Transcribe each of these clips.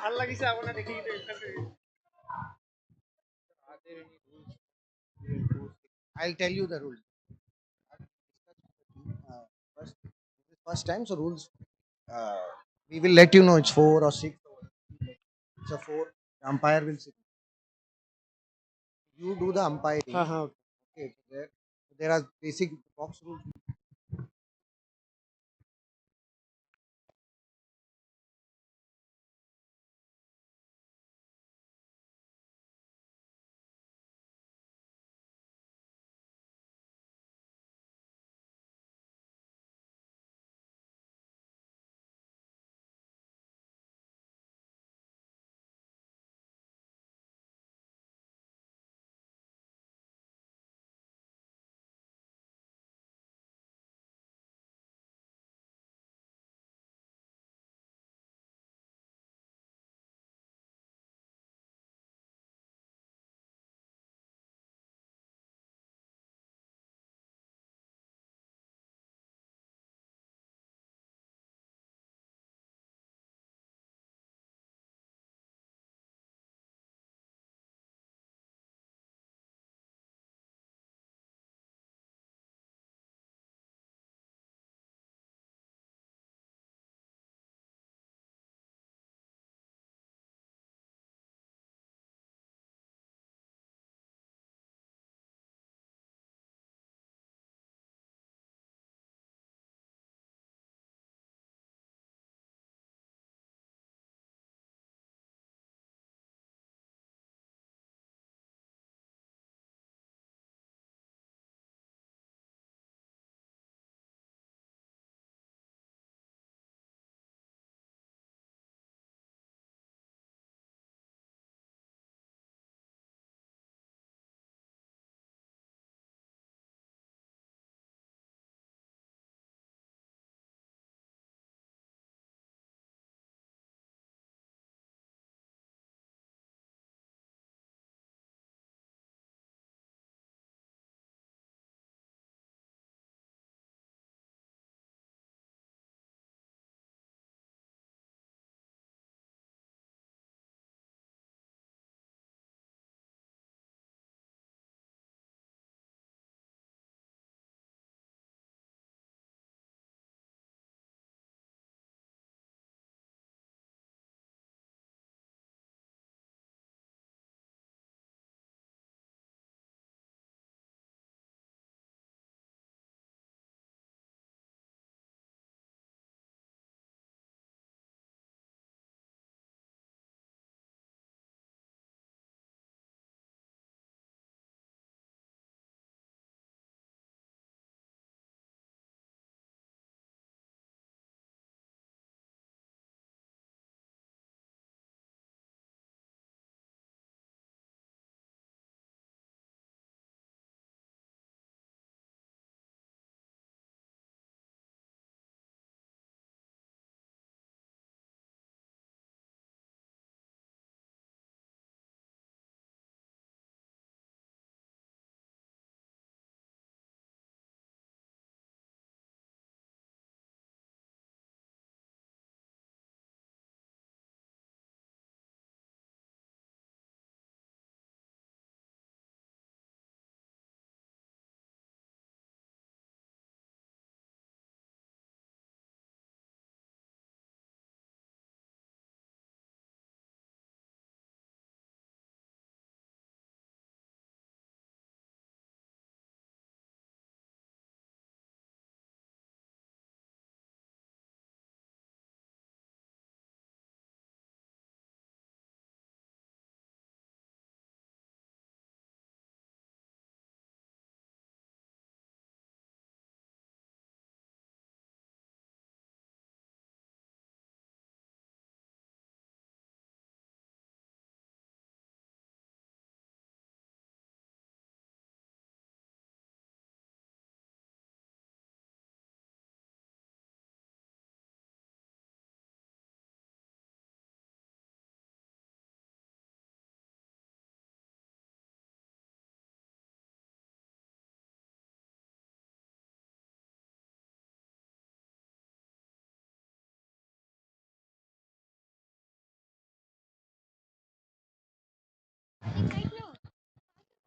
ভাল লাগিছে আপোনাৰ দেখি Are there any rules? I'll tell you the rules. First, this is first time, so rules. Uh, we will let you know it's 4 or 6. It's a 4. The umpire will sit. You do the umpiring. Okay. So there are basic box rules.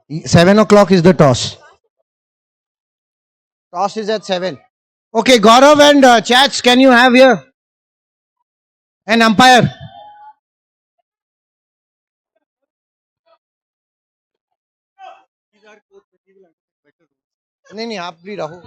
7 o'clock is the toss. Toss is at 7. Okay, Gaurav and Chats, can you have here an umpire? नहीं नहीं आप भी रहो.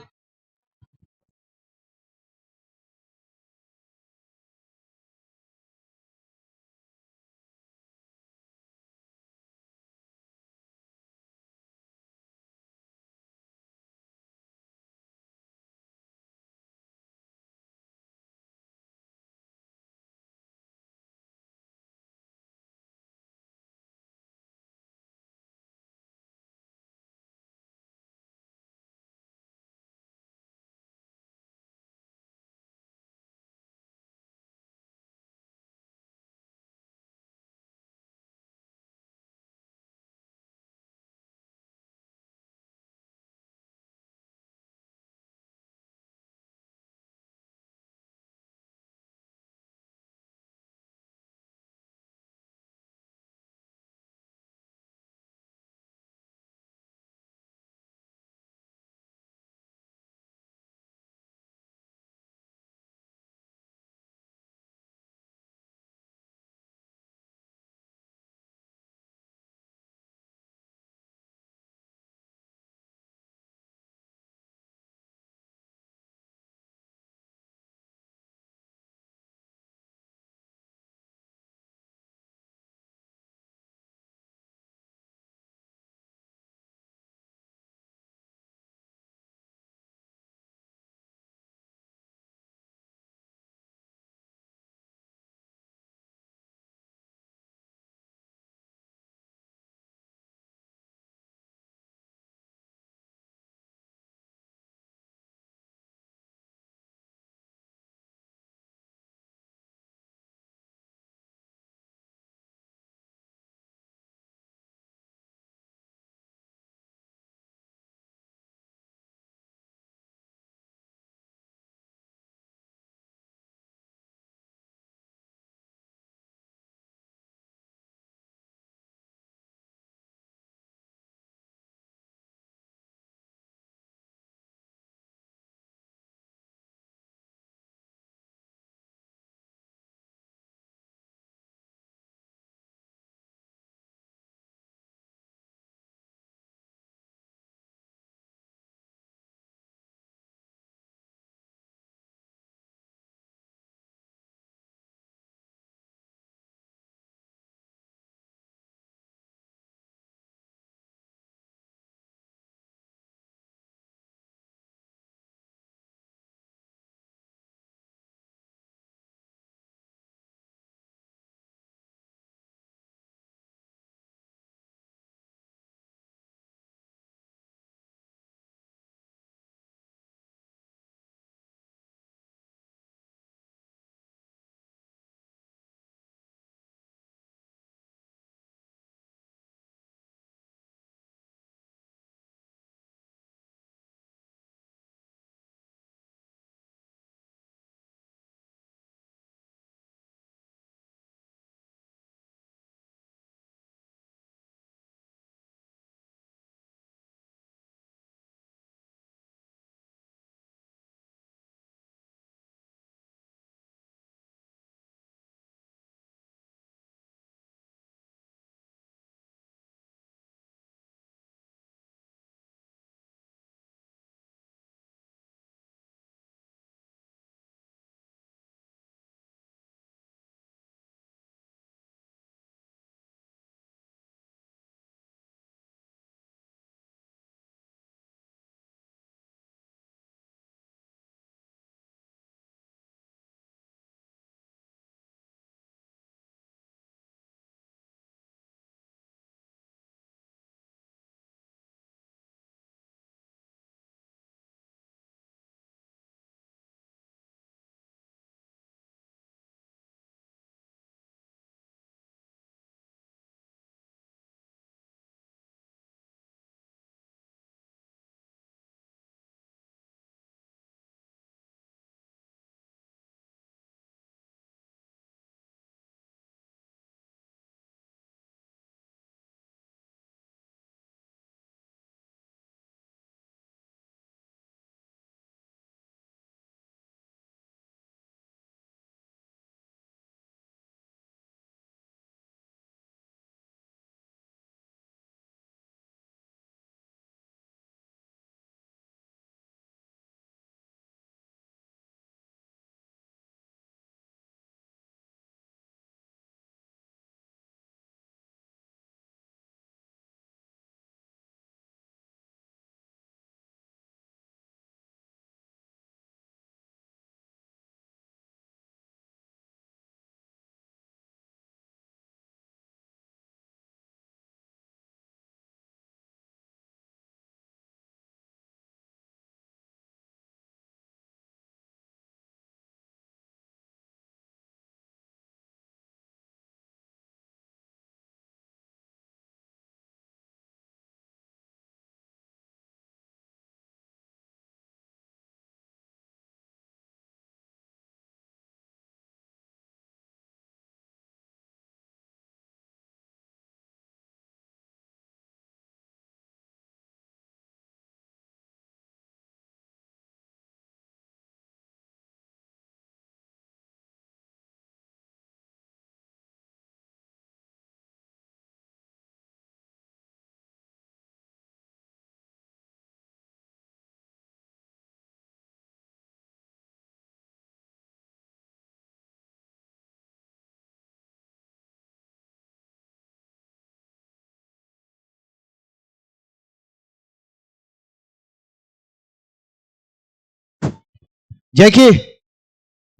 जैकी,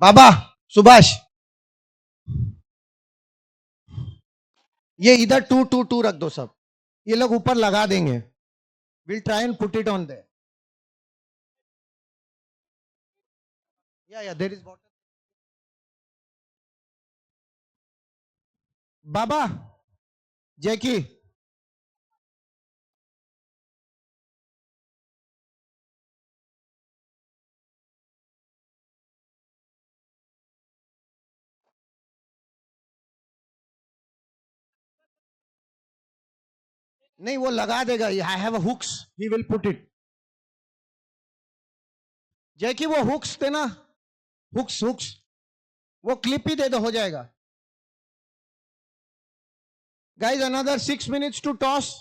बाबा, सुभाष, ये इधर to to to रख दो सब. ये लोग ऊपर लगा देंगे. Will try and put it on there. या देयर इज वाटर. बाबा, जैकी, नहीं वो लगा देगा. I have a hooks, he will put it. Jackie वो हुक्स थे ना, हुक्स हुक्स, वो क्लिप ही दे दो, हो जाएगा. Guys another 6 minutes to toss.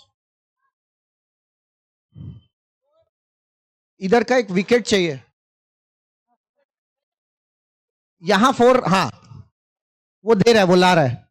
इधर का एक विकेट चाहिए. यहां 4. हाँ, वो दे रहा है, वो ला रहा है.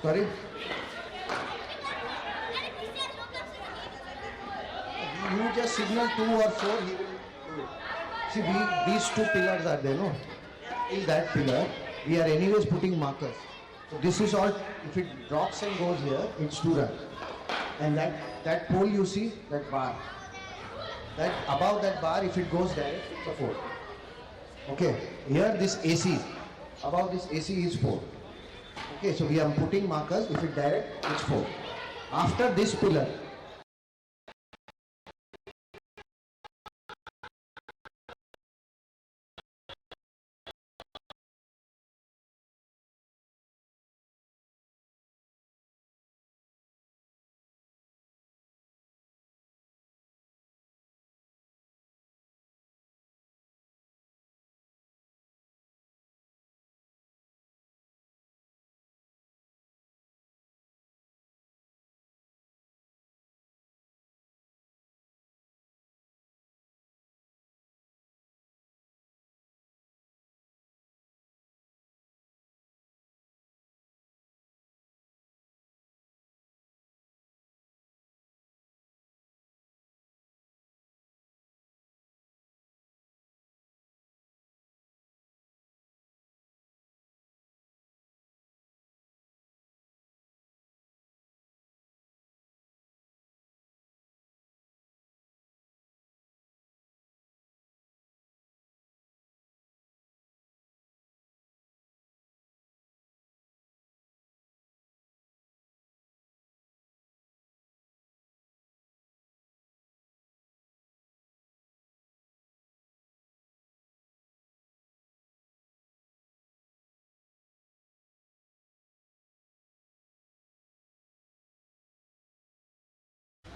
Sorry? You just signal 2 or 4, he will do it. See, these two pillars are there, no? In that pillar, we are anyways putting markers. So this is all, if it drops and goes here, it's 2 run. And that pole you see, that bar, that above that bar, if it goes direct, it's a 4. Okay, here this AC, above this AC is 4. Okay, so we are putting markers, if it direct, it's 4. After this pillar,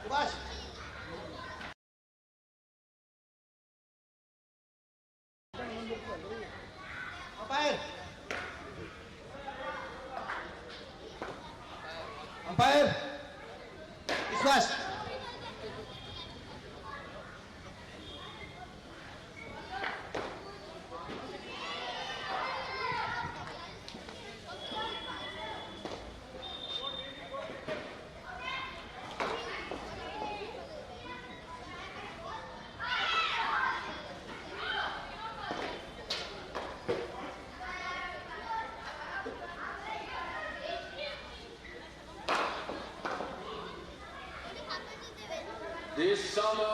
Subhash, umpire, umpire, Subhash. this summer.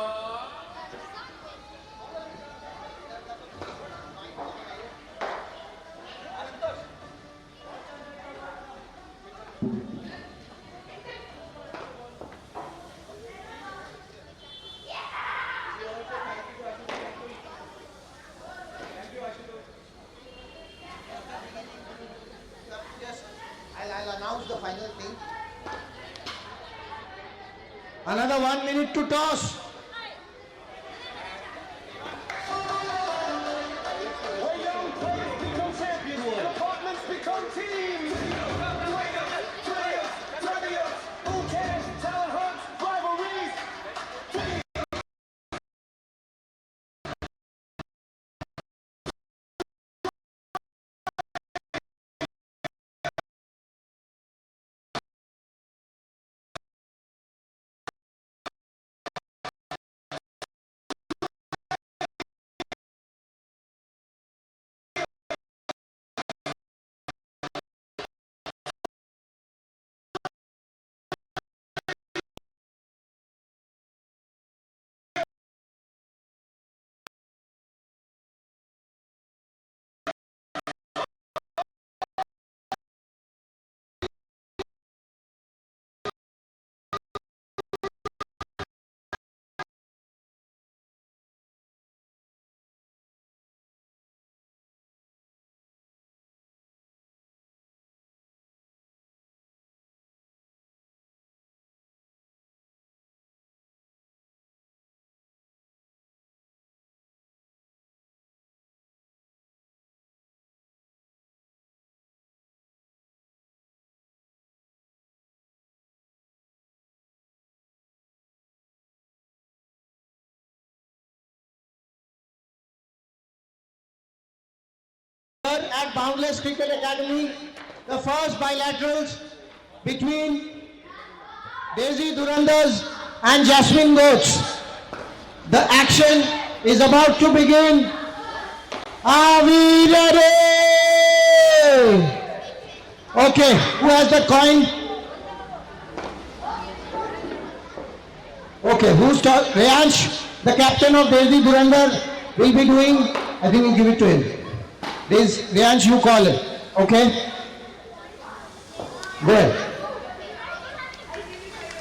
I'll announce the final thing. Another 1 minute to toss. A young players become champions, departments become teams. Players, champions, who can, talent hunts, rivalries. At Boundless Cricket Academy, the first bilaterals between Daisy Dhurandhars and Jasmine Goats. The action is about to begin. Are we ready? Okay, who has the coin? Okay, who's Reyansh, the captain of Daisy Dhurandhar, will be doing. I think we'll give it to him. This Reyansh, you call it. Okay? Go ahead.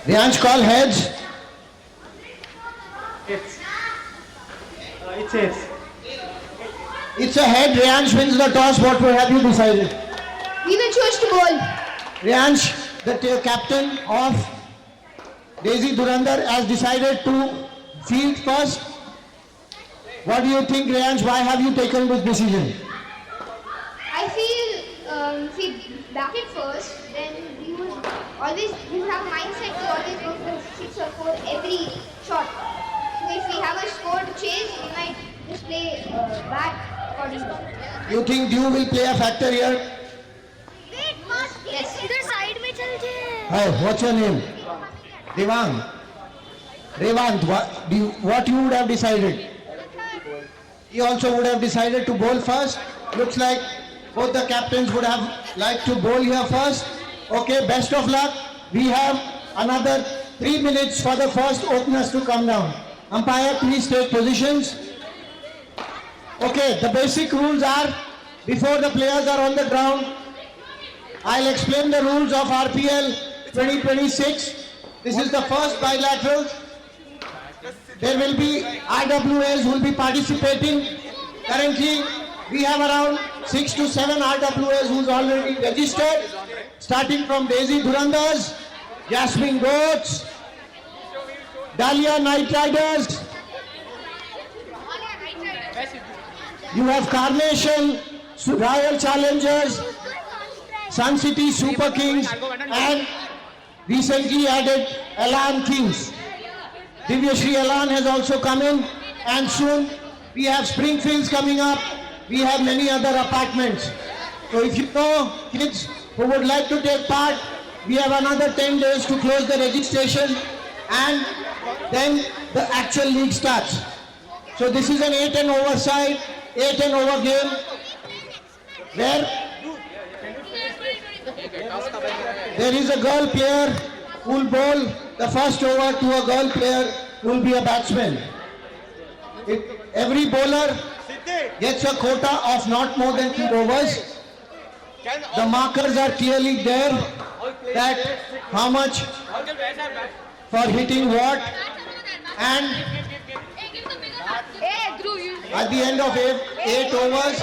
Reyansh, call heads. It's heads. It's a head. Reyansh wins the toss. What have you decided? We will choose to bowl. Reyansh, the captain of Daisy Dhurandhar, has decided to field first. What do you think, Reyansh? Why have you taken this decision? I feel if we back it first, then we will always have a mindset to always go for 6 or 4 every shot. So if we have a score to chase, we might just play back accordingly. You think Dew will play a factor here? Yes. इधर side में चल जाए. Hi, what's your name? Devang. Revant, what you would have decided? He also would have decided to bowl first. Looks like both the captains would have liked to bowl here first. Okay, best of luck. We have another 3 minutes for the first openers to come down. Umpire, please take positions. Okay, the basic rules are, before the players are on the ground, I'll explain the rules of RPL 2026. This is the first bilateral. There will be RWAs who will be participating. Currently, we have around 6 to 7 RWAs who's already registered, starting from Daisy Dhurandhars, Jasmine Goats, Dahlia Night Riders. You have Carnation, Royal Challengers, Sun City Super Kings, and recently added Elan Kings. Divyashri Elan has also come in, and soon we have Springfields coming up. We have many other apartments. So if you know kids who would like to take part, we have another 10 days to close the registration, and then the actual league starts. So this is an 8 and over side, 8 and over game, where there is a girl player who will bowl the first over to a girl player will be a batsman. Every bowler gets a quota of not more than 2 overs. The markers are clearly there that how much for hitting what, and at the end of 8 overs,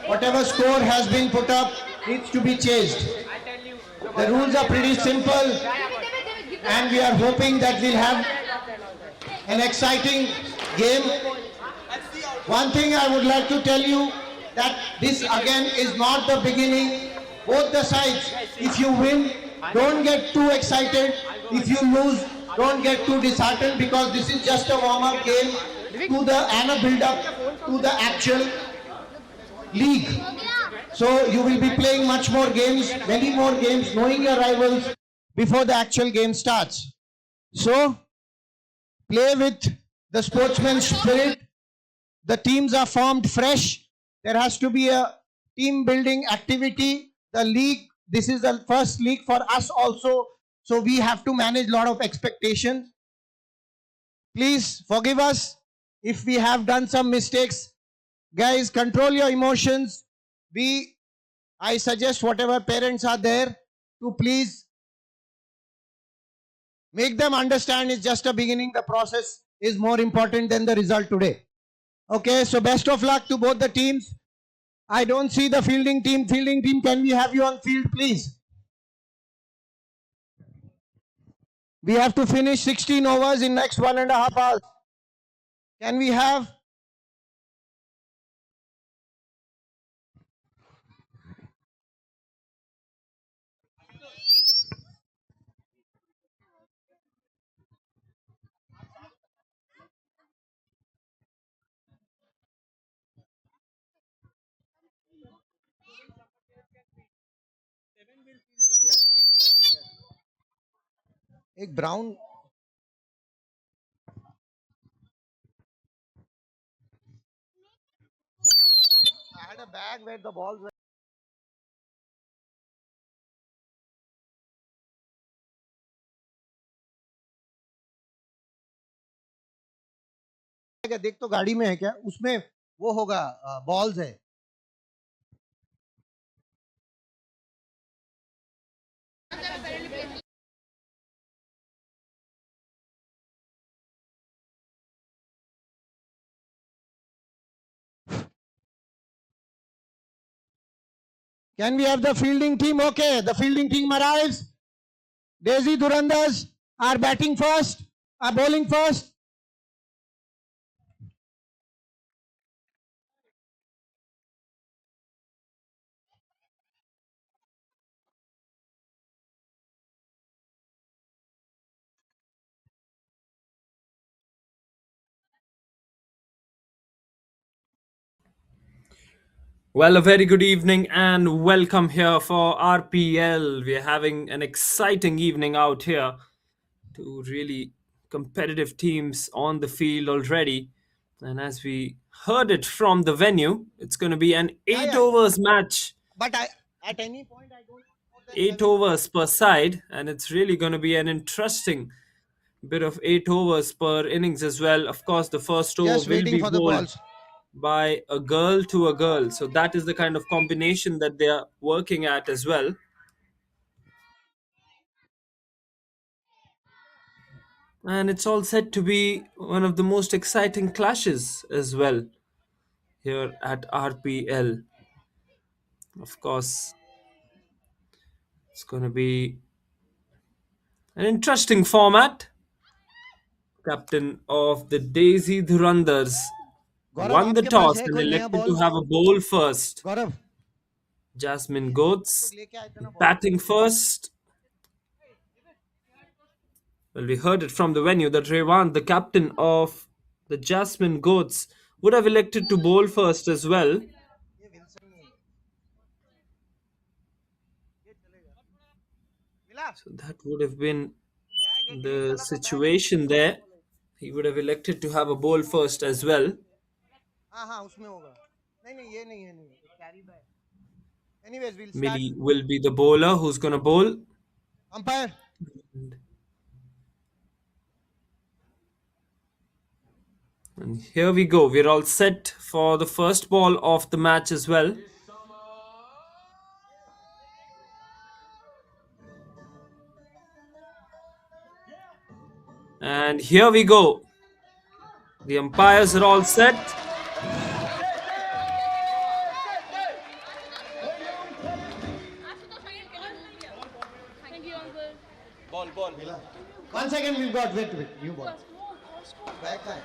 whatever score has been put up needs to be chased. The rules are pretty simple, and we are hoping that we'll have an exciting game. One thing I would like to tell you, that this again is not the beginning. Both the sides, if you win, don't get too excited. If you lose, don't get too disheartened, because this is just a warm-up game and a build-up to the actual league. So you will be playing much more games, many more games, knowing your rivals before the actual game starts. So play with the sportsman's spirit. The teams are formed fresh. There has to be a team building activity. The league, this is the first league for us also. So we have to manage a lot of expectations. Please forgive us if we have done some mistakes. Guys, control your emotions. I suggest whatever parents are there to please make them understand it's just a beginning. The process is more important than the result today. Okay, so best of luck to both the teams. I don't see the fielding team. Fielding team, can we have you on field, please? We have to finish 16 overs in next 1.5 hours. Can we have? एक brown. I had a bag where the balls were. देख तो गाड़ी में है क्या, उसमें वो होगा, बॉल्स है. Can we have the fielding team? Okay, the fielding team arrives. Daisy Dhurandhars are batting first, are bowling first. Well, a very good evening and welcome here for RPL. We're having an exciting evening out here. Two really competitive teams on the field already. And as we heard it from the venue, it's going to be an 8 overs match. But at any point, I don't know 8 overs per side. And it's really going to be an interesting bit of 8 overs per innings as well. Of course, the first over just will waiting be for the bowled balls. by a girl to a girl. So that is the kind of combination that they are working at as well. And it's all set to be one of the most exciting clashes as well here at RPL. Of course, it's going to be an interesting format. Captain of the Daisy Dhurandhars won the आपके पास toss है and कोई नया elected ball? to have a bowl first. Gaurav, Jasmine Goats लेके आए थे ना ball? batting first. Well, we heard it from the venue that Rewant, the captain of the Jasmine Goats, would have elected to bowl first as well. So that would have been the situation there. He would have elected to have a bowl first as well. हाँ हाँ उसमें होगा. नहीं ये नहीं है, carry bag. Anyways, we'll start. Millie will be the bowler who's going to bowl. Umpire. And here we go. We're all set for the first ball of the match as well. And here we go. The umpires are all set. One second, we've got, wait, new ball. Back time.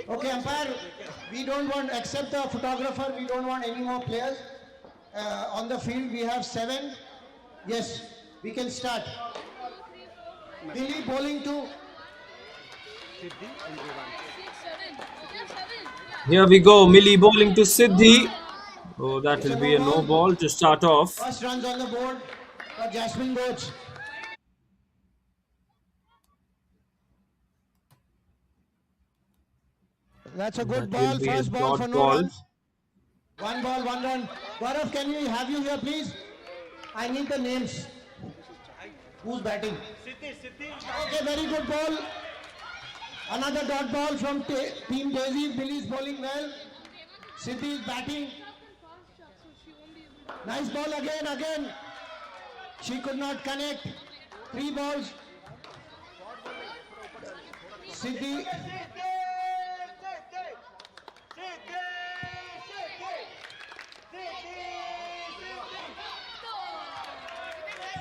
Okay, umpire, we don't want, except the photographer, we don't want any more players. On the field, we have 7. Yes, we can start. Billy bowling to. Here we go. Millie bowling to Siddhi. Oh, that will be a no ball to start off. First runs on the board for Jasmine Coach. That's a good That will ball. be a First ball dot for no ball. runs. One ball, one run. Gaurav, can we have you here, please? I need the names. Who's batting? Okay, very good ball. Another dot ball from Team Daisy. Billy's bowling well. Siddhi is batting. Nice ball again. She could not connect. 3 balls. Siddhi.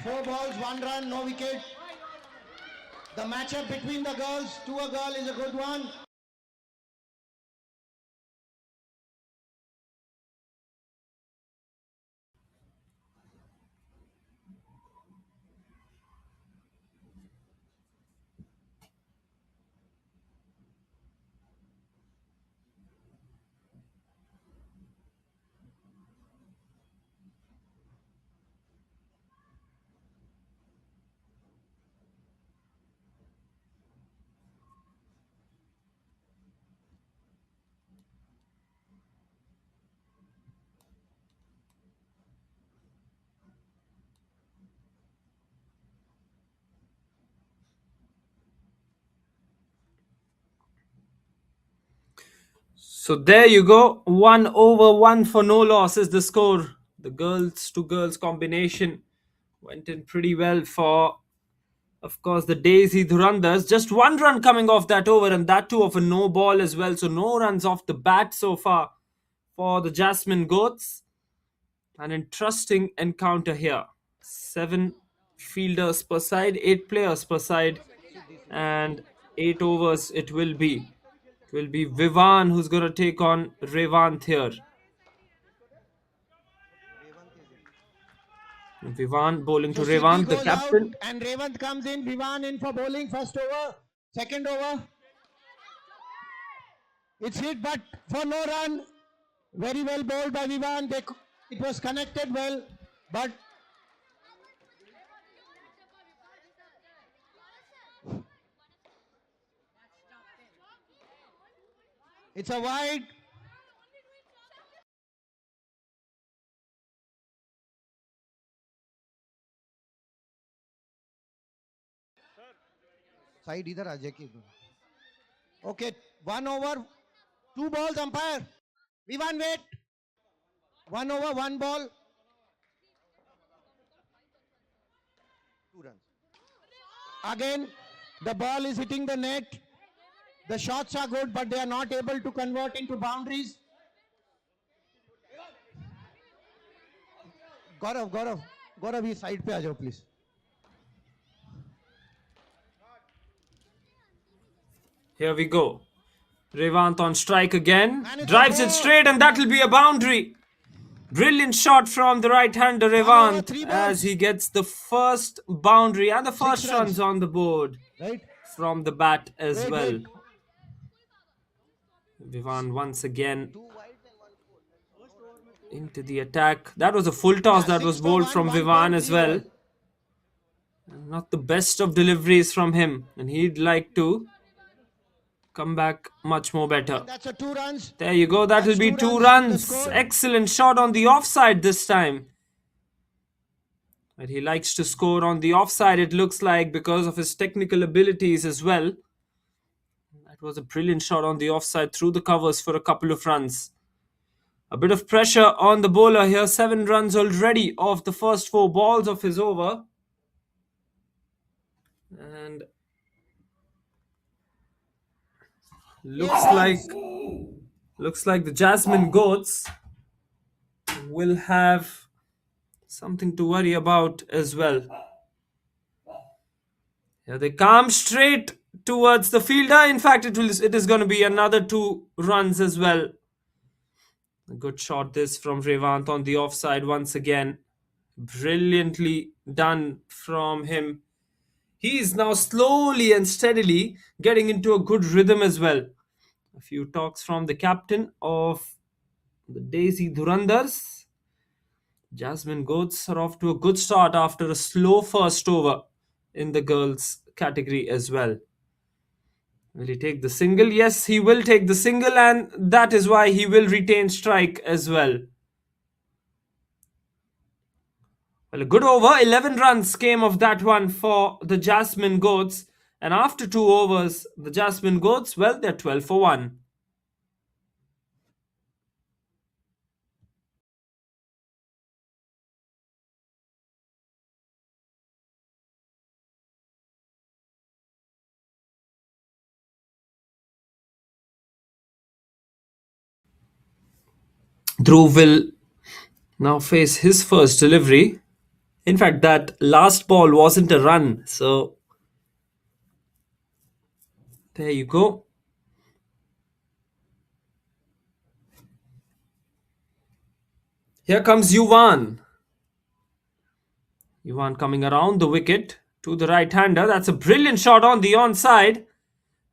4 balls, 1 run, no wicket. The matchup between the girls to a girl is a good one. So there you go. 1 over 1 for no loss is the score. The girls to girls combination went in pretty well for, of course, the Daisy Dhurandhars. Just 1 run coming off that over, and that too of a no ball as well. So no runs off the bat so far for the Jasmine Goats. An interesting encounter here. 7 fielders per side, 8 players per side, and 8 overs it will be. It will be Vivan who's going to take on Revant here. Vivan bowling to Revant, the captain. And Revant comes in. Vivan in for bowling. First over. Second over. It's hit, but for no run. Very well bowled by Vivan. It was connected well, but it's a wide. Side इधर आ जाए. Okay, 1 over, 2 balls, umpire. Vivan wait. 1 over, 1 ball. 2 runs. Again, the ball is hitting the net. The shots are good, but they are not able to convert into boundaries. Gaurav, ये side पे आ जाओ please. Here we go. Revant on strike again. Drives it straight, and that will be a boundary. Brilliant shot from the right-hander Revant as he gets the first boundary and the first runs on the board from the bat as well. Vivan once again into the attack. That was a full toss Yeah, that was 6 to bowled 1, from 1 Vivan point as well. lead. Not the best of deliveries from him, and he'd like to come back much more better. And that's a 2 runs. There you go, that'll That's be 2 two runs in the runs. score. Excellent shot on the offside this time. But he likes to score on the offside, it looks like, because of his technical abilities as well. That was a brilliant shot on the offside through the covers for a couple of runs. A bit of pressure on the bowler here. 7 runs already off the first 4 balls of his over. And looks like the Jasmine Goats will have something to worry about as well. Here they come straight towards the fielder. In fact, it is going to be another 2 runs as well. A good shot this from Revant on the offside once again. Brilliantly done from him. He is now slowly and steadily getting into a good rhythm as well. A few talks from the captain of the Daisy Dhurandhars. Jasmine Goats are off to a good start after a slow first over in the girls category as well. Will he take the single? Yes, he will take the single, and that is why he will retain strike as well. Well, a good over. 11 runs came of that one for the Jasmine Goats. And after 2 overs, the Jasmine Goats, well, they're 12 for 1. Dhruv will now face his first delivery. In fact, that last ball wasn't a run. So, there you go. Here comes Yuvan. Yuvan coming around the wicket to the right-hander. That's a brilliant shot on the onside.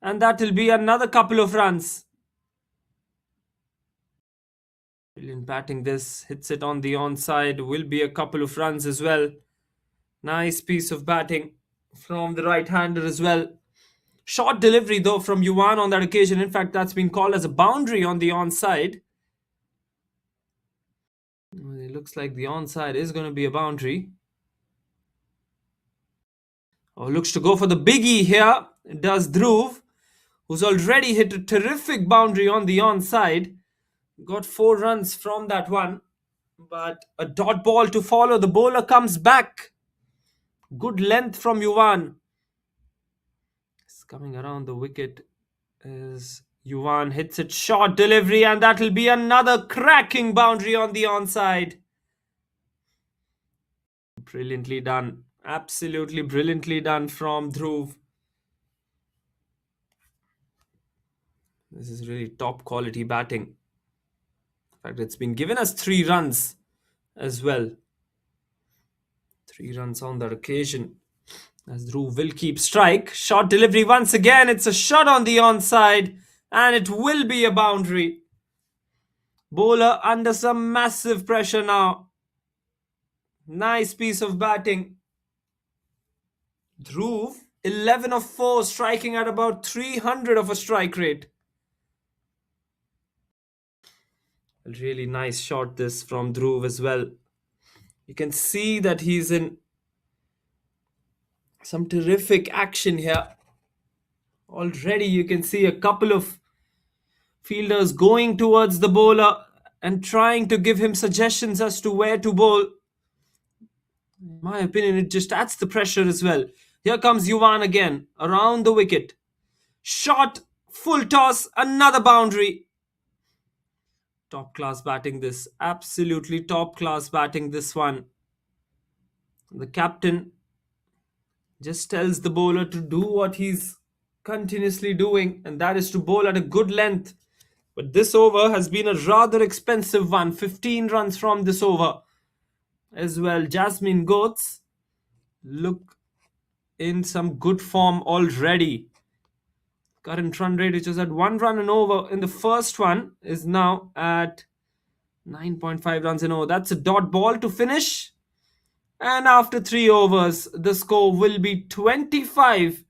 And that will be another couple of runs. Brilliant batting this. Hits it on the onside. Will be a couple of runs as well. Nice piece of batting from the right-hander as well. Short delivery though from Yuvan on that occasion. In fact, that's been called as a boundary on the onside. It looks like the onside is going to be a boundary. Oh, looks to go for the biggie here. It does Dhruv, who's already hit a terrific boundary on the onside. Got 4 runs from that one. But a dot ball to follow. The bowler comes back. Good length from Yuvan. It's coming around the wicket as Yuvan hits it. Short delivery, and that will be another cracking boundary on the onside. Brilliantly done. Absolutely brilliantly done from Dhruv. This is really top quality batting. In fact, it's been given us 3 runs as well. 3 runs on that occasion. As Dhruv will keep strike. Short delivery once again. It's a shot on the onside. And it will be a boundary. Bowler under some massive pressure now. Nice piece of batting. Dhruv, 11 of 4, striking at about 300 of a strike rate. A really nice shot this from Dhruv as well. You can see that he's in some terrific action here. Already you can see a couple of fielders going towards the bowler and trying to give him suggestions as to where to bowl. In my opinion, it just adds the pressure as well. Here comes Yuvan again, around the wicket. Shot, full toss, another boundary. Top class batting this. Absolutely top class batting this one. The captain just tells the bowler to do what he's continuously doing, and that is to bowl at a good length. But this over has been a rather expensive one. 15 runs from this over as well. Jasmine Goats look in some good form already. Current run rate, which was at 1 run and over in the first one, is now at 9.5 runs in over. That's a dot ball to finish. And after 3 overs, the score will be 25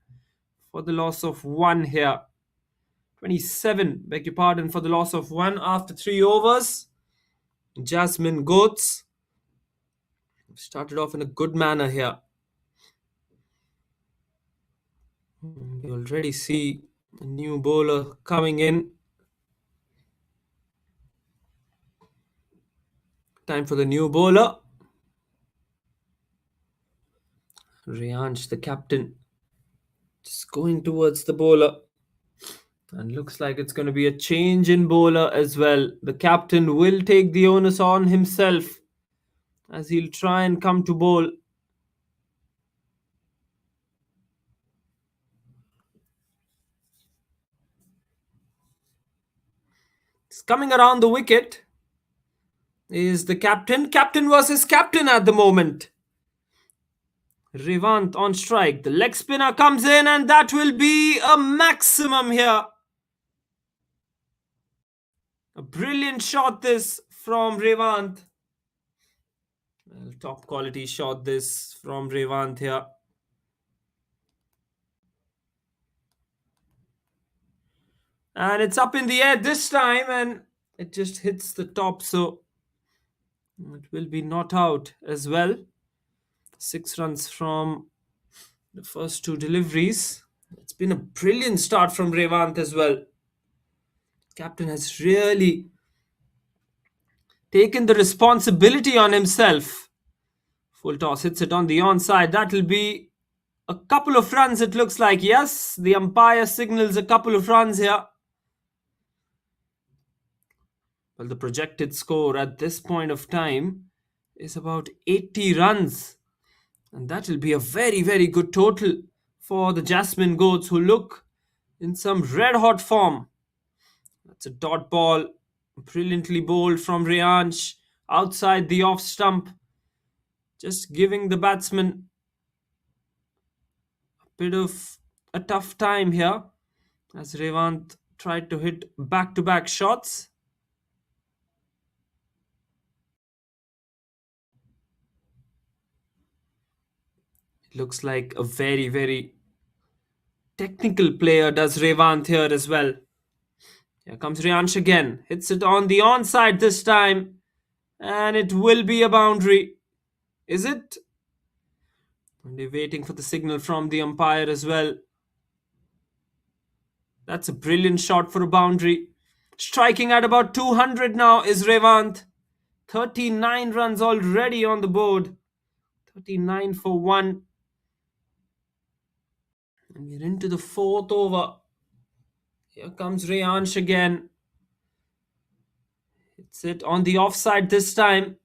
for the loss of 1 here. 27, beg your pardon, for the loss of 1 after 3 overs. Jasmine Goats started off in a good manner here. You already see a new bowler coming in. Time for the new bowler. Riansh, the captain, just going towards the bowler. And looks like it's going to be a change in bowler as well. The captain will take the onus on himself as he'll try and come to bowl. It's coming around the wicket is the captain. Captain versus captain at the moment. Revant on strike. The leg spinner comes in and that will be a maximum here. A brilliant shot this from Revant. Well, top quality shot this from Revant here. And it's up in the air this time and it just hits the top, so it will be not out as well. 6 runs from the first 2 deliveries. It's been a brilliant start from Revant as well. Captain has really taken the responsibility on himself. Full toss, hits it on the onside. That will be a couple of runs, it looks like. Yes, the umpire signals a couple of runs here. Well, the projected score at this point of time is about 80 runs. And that will be a very, very good total for the Jasmine Goats, who look in some red-hot form. That's a dot ball, brilliantly bowled from Riansh, outside the off stump. Just giving the batsman a bit of a tough time here, as Revant tried to hit back-to-back shots. It looks like a very, very technical player does Revant here as well. Here comes Riansh again. Hits it on the onside this time. And it will be a boundary. Is it? Only waiting for the signal from the umpire as well. That's a brilliant shot for a boundary. Striking at about 200 now is Revant. 39 runs already on the board. 39 for 1. And we're into the 4th over. Here comes Riansh again. Hits it on the offside this time.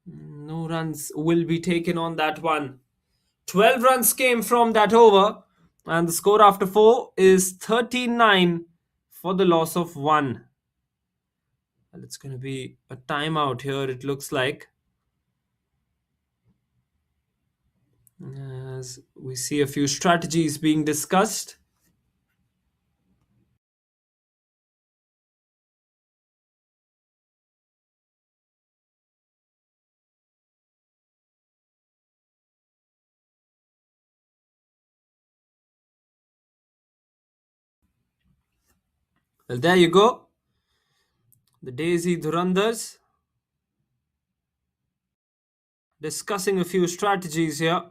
No runs will be taken on that one. 12 runs came from that over. And the score after 4 is 39 for the loss of 1. Well, it's going to be a timeout here, it looks like. As we see a few strategies being discussed. Well, there you go. The Daisy Dhurandhars discussing a few strategies here.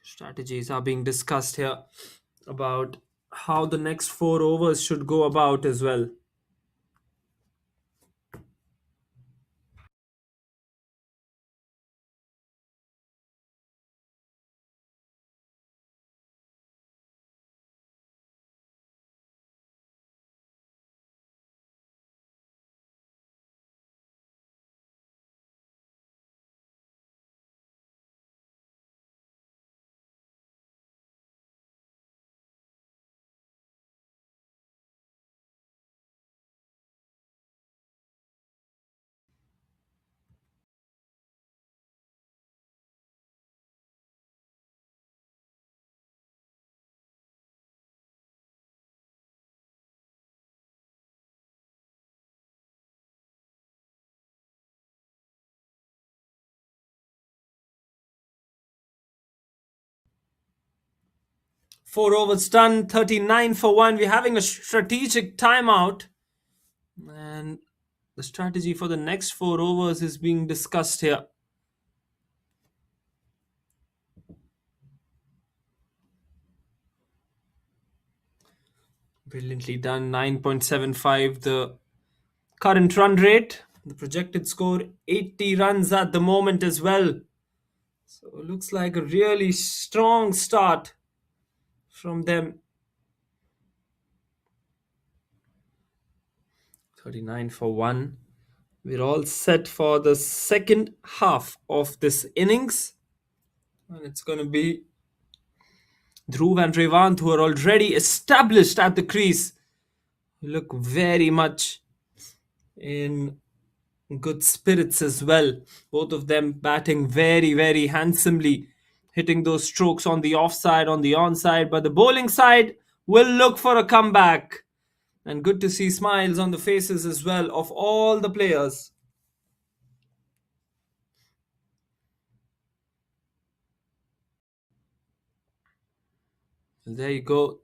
Strategies are being discussed here about how the next 4 overs should go about as well. 4 overs done, 39 for 1. We're having a strategic timeout. And the strategy for the next 4 overs is being discussed here. Brilliantly done. 9.75 the current run rate. The projected score 80 runs at the moment as well. So it looks like a really strong start from them. 39 for 1. We're all set for the second half of this innings. And it's going to be Dhruv and Revant, who are already established at the crease. Look very much in good spirits as well. Both of them batting very, very handsomely, hitting those strokes on the offside, on the onside. But the bowling side will look for a comeback. And good to see smiles on the faces as well of all the players. There you go.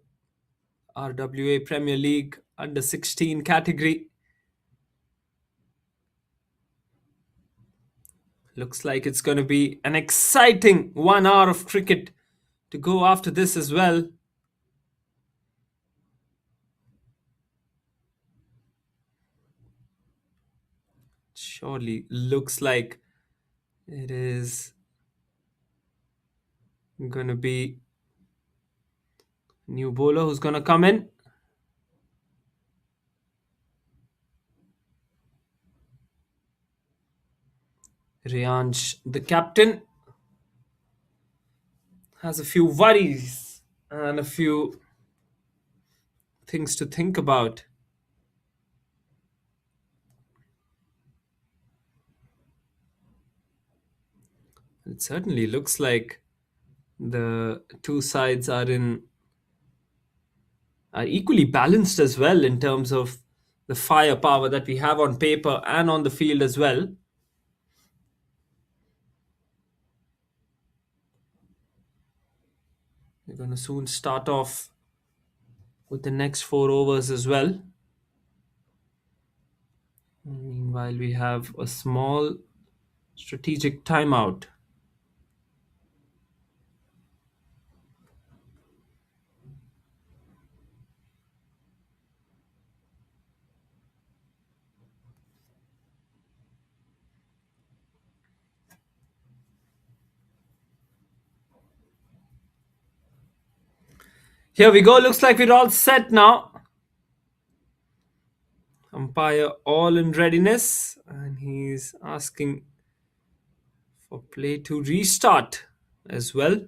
RWA Premier League under 16 category. Looks like it's going to be an exciting 1 hour of cricket to go after this as well. Surely looks like it is going to be new bowler who's going to come in. Riansh, the captain, has a few worries and a few things to think about. It certainly looks like the two sides are equally balanced as well in terms of the firepower that we have on paper and on the field as well. We're going to soon start off with the next 4 overs as well. Meanwhile, we have a small strategic timeout. Here we go. Looks like we're all set now. Umpire all in readiness, and he's asking for play to restart as well.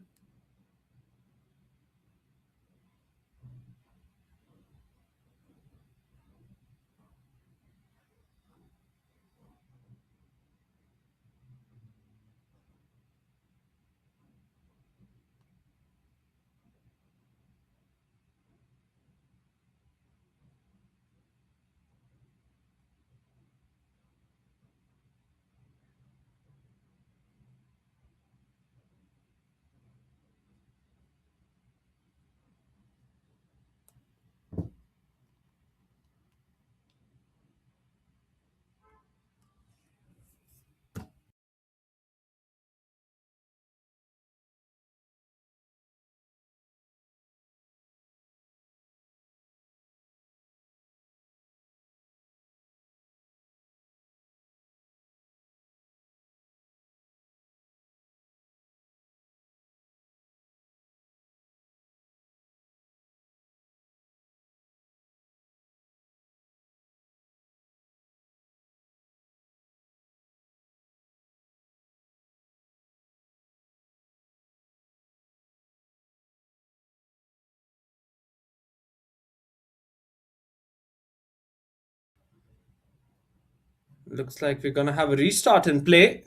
Looks like we're going to have a restart in play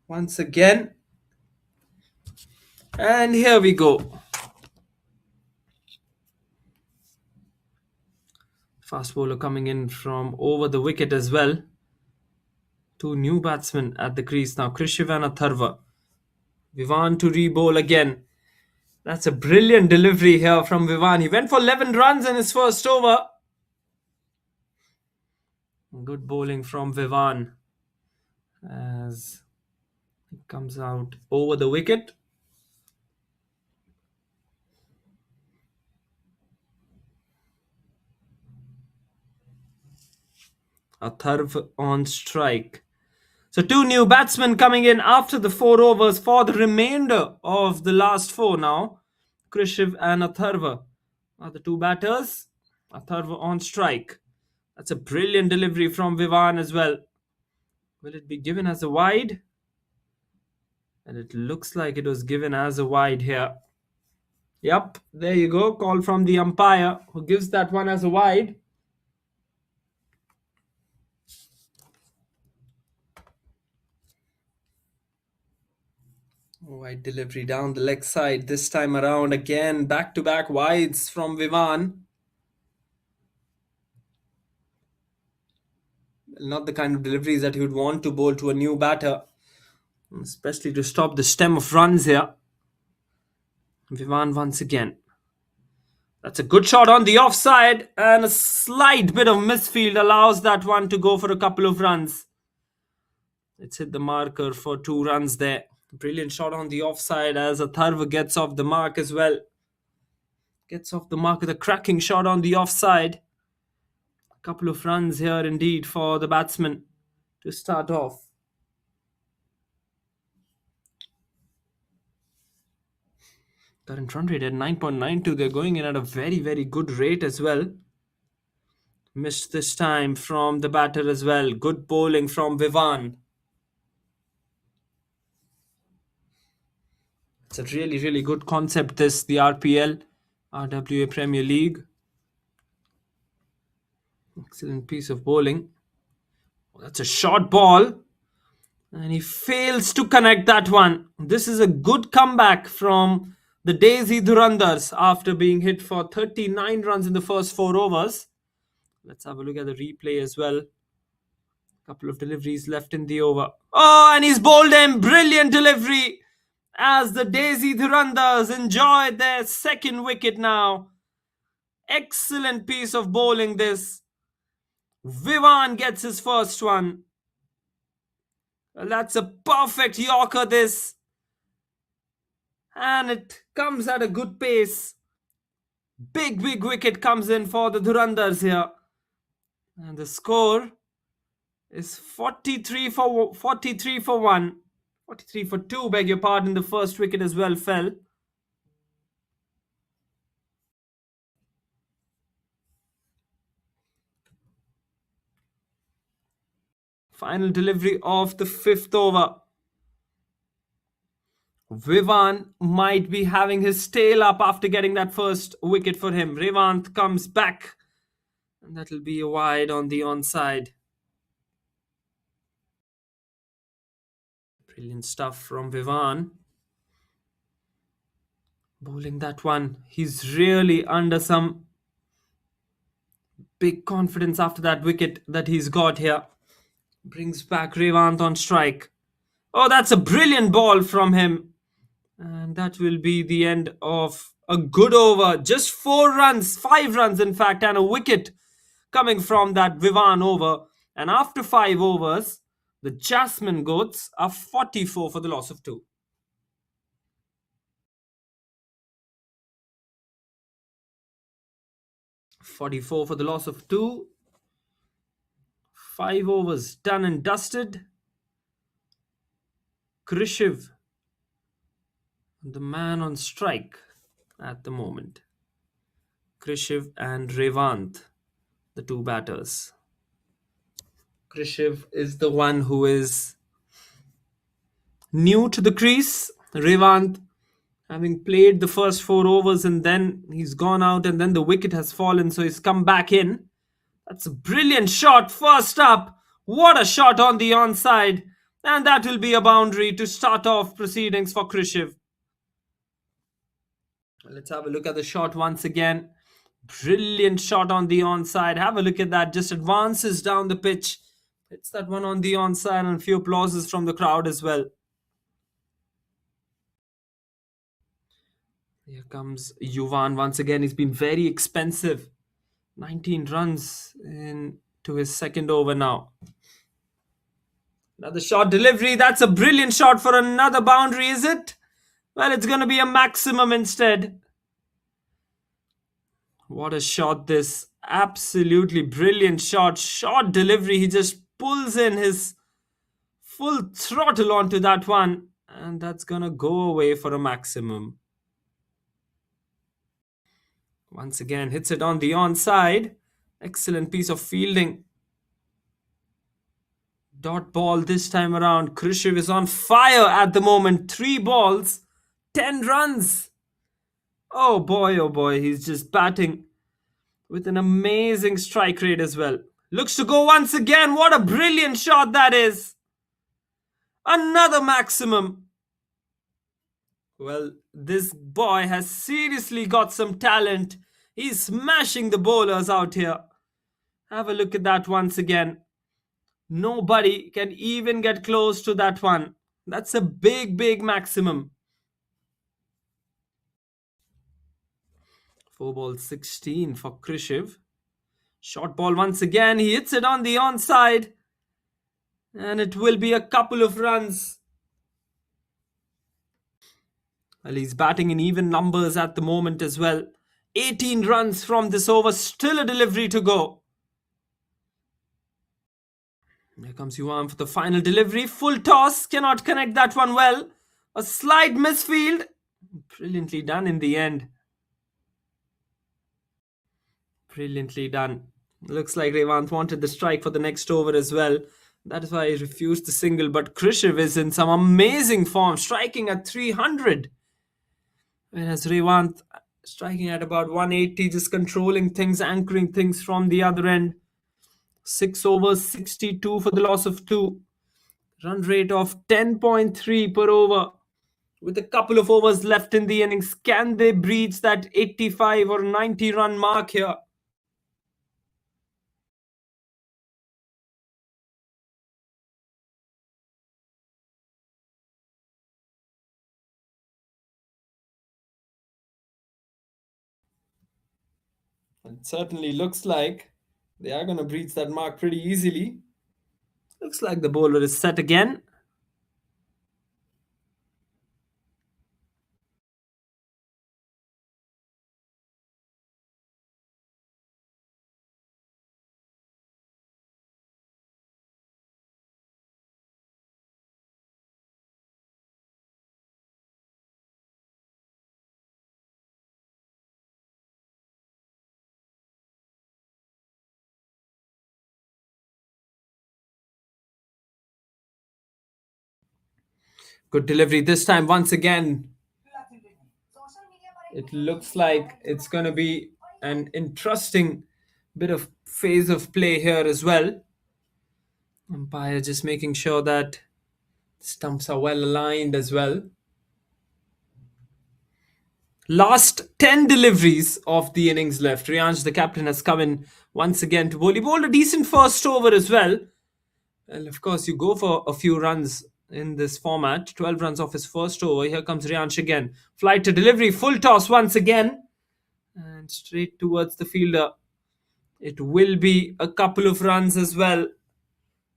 once again. And here we go. Fast bowler coming in from over the wicket as well. 2 new batsmen at the crease now. Krishivan Atharva. Vivan to re-bowl again. That's a brilliant delivery here from Vivan. He went for 11 runs in his first over. Good bowling from Vivan as he comes out over the wicket. Atharv on strike. So two new batsmen coming in after the 4 overs for the remainder of the last 4 now. Krishiv and Atharva are the two batters. Atharva on strike. That's a brilliant delivery from Vivan as well. Will it be given as a wide? And it looks like it was given as a wide here. Yep, there you go. Call from the umpire who gives that one as a wide. Wide delivery down the leg side. This time around again, back-to-back wides from Vivan. Not the kind of deliveries that he would want to bowl to a new batter, especially to stop the stem of runs here. Vivan once again. That's a good shot on the offside, and a slight bit of misfield allows that one to go for a couple of runs. It's hit the marker for 2 runs there. Brilliant shot on the offside as Atharva gets off the mark as well. Gets off the mark with a cracking shot on the offside. A couple of runs here indeed for the batsman to start off. Current run rate at 9.92. They're going in at a very, very good rate as well. Missed this time from the batter as well. Good bowling from Vivan. It's a really, really good concept, this, the RPL, RWA Premier League. Excellent piece of bowling. That's a short ball. And he fails to connect that one. This is a good comeback from the Daisy Dhurandhars after being hit for 39 runs in the first 4 overs. Let's have a look at the replay as well. Couple of deliveries left in the over. Oh, and he's bowled him. Brilliant delivery as the Daisy Dhurandhars enjoy their second wicket now. Excellent piece of bowling this. Vivan gets his first one. Well, that's a perfect Yorker this. And it comes at a good pace. Big wicket comes in for the Dhurandhars here. And the score is 43 for 1. 43 for 2, beg your pardon. The first wicket as well fell. Final delivery of the 5th over. Vivan might be having his tail up after getting that first wicket for him. Revanth comes back. And that'll be a wide on the onside. Brilliant stuff from Vivan. Bowling that one. He's really under some big confidence after that wicket that he's got here. Brings back Revanth on strike. Oh, that's a brilliant ball from him. And that will be the end of a good over. Just 4 runs, 5 runs in fact, and a wicket coming from that Vivan over. And after 5 overs, the Jasmine Goats are 44 for the loss of 2. $44 for the loss of 2. 5 overs done and dusted. Krishiv, the man on strike at the moment. Krishiv and Revanth, the 2 batters. Krishiv is the one who is new to the crease. Revanth, having played the first 4 overs and then he's gone out and then the wicket has fallen, so he's come back in. That's a brilliant shot first up. What a shot on the onside. And that will be a boundary to start off proceedings for Krishiv. Let's have a look at the shot once again. Brilliant shot on the onside. Have a look at that. Just advances down the pitch. It's that one on the onside, and a few applauses from the crowd as well. Here comes Yuvan once again. He's been very expensive. 19 runs into his second over now. Another short delivery. That's a brilliant shot for another boundary, is it? Well, it's going to be a maximum instead. What a shot this. Absolutely brilliant shot. Short delivery. He just pulls in his full throttle onto that one. And that's going to go away for a maximum. Once again, hits it on the onside. Excellent piece of fielding. Dot ball this time around. Khrushchev is on fire at the moment. 3 balls, 10 runs. Oh boy, he's just batting with an amazing strike rate as well. Looks to go once again. What a brilliant shot that is. Another maximum. Well, this boy has seriously got some talent. He's smashing the bowlers out here. Have a look at that once again. Nobody can even get close to that one. That's a big maximum. 4 balls 16 for Khrushchev. Short ball once again. He hits it on the onside. And it will be a couple of runs. Well, he's batting in even numbers at the moment as well. 18 runs from this over. Still a delivery to go. Here comes Yuan for the final delivery. Full toss. Cannot connect that one well. A slight misfield. Brilliantly done in the end. Brilliantly done. Looks like Revant wanted the strike for the next over as well. That is why he refused the single. But Khrushchev is in some amazing form. Striking at 300. Whereas Revant striking at about 180. Just controlling things, anchoring things from the other end. 6 overs, 62 for the loss of 2. Run rate of 10.3 per over. With a couple of overs left in the innings, can they breach that 85 or 90 run mark here? It certainly looks like they are going to breach that mark pretty easily. Looks like the bowler is set again. Good delivery this time once again. It looks like it's going to be an interesting bit of phase of play here as well. Umpire just making sure that stumps are well aligned as well. Last 10 deliveries of the innings left. Riyansh, the captain, has come in once again to bowl. He bowled a decent first over as well. And of course, you go for a few runs in this format. 12 runs off his first over. Here comes Riyansh again. Flight to delivery. Full toss once again. And straight towards the fielder. It will be a couple of runs as well.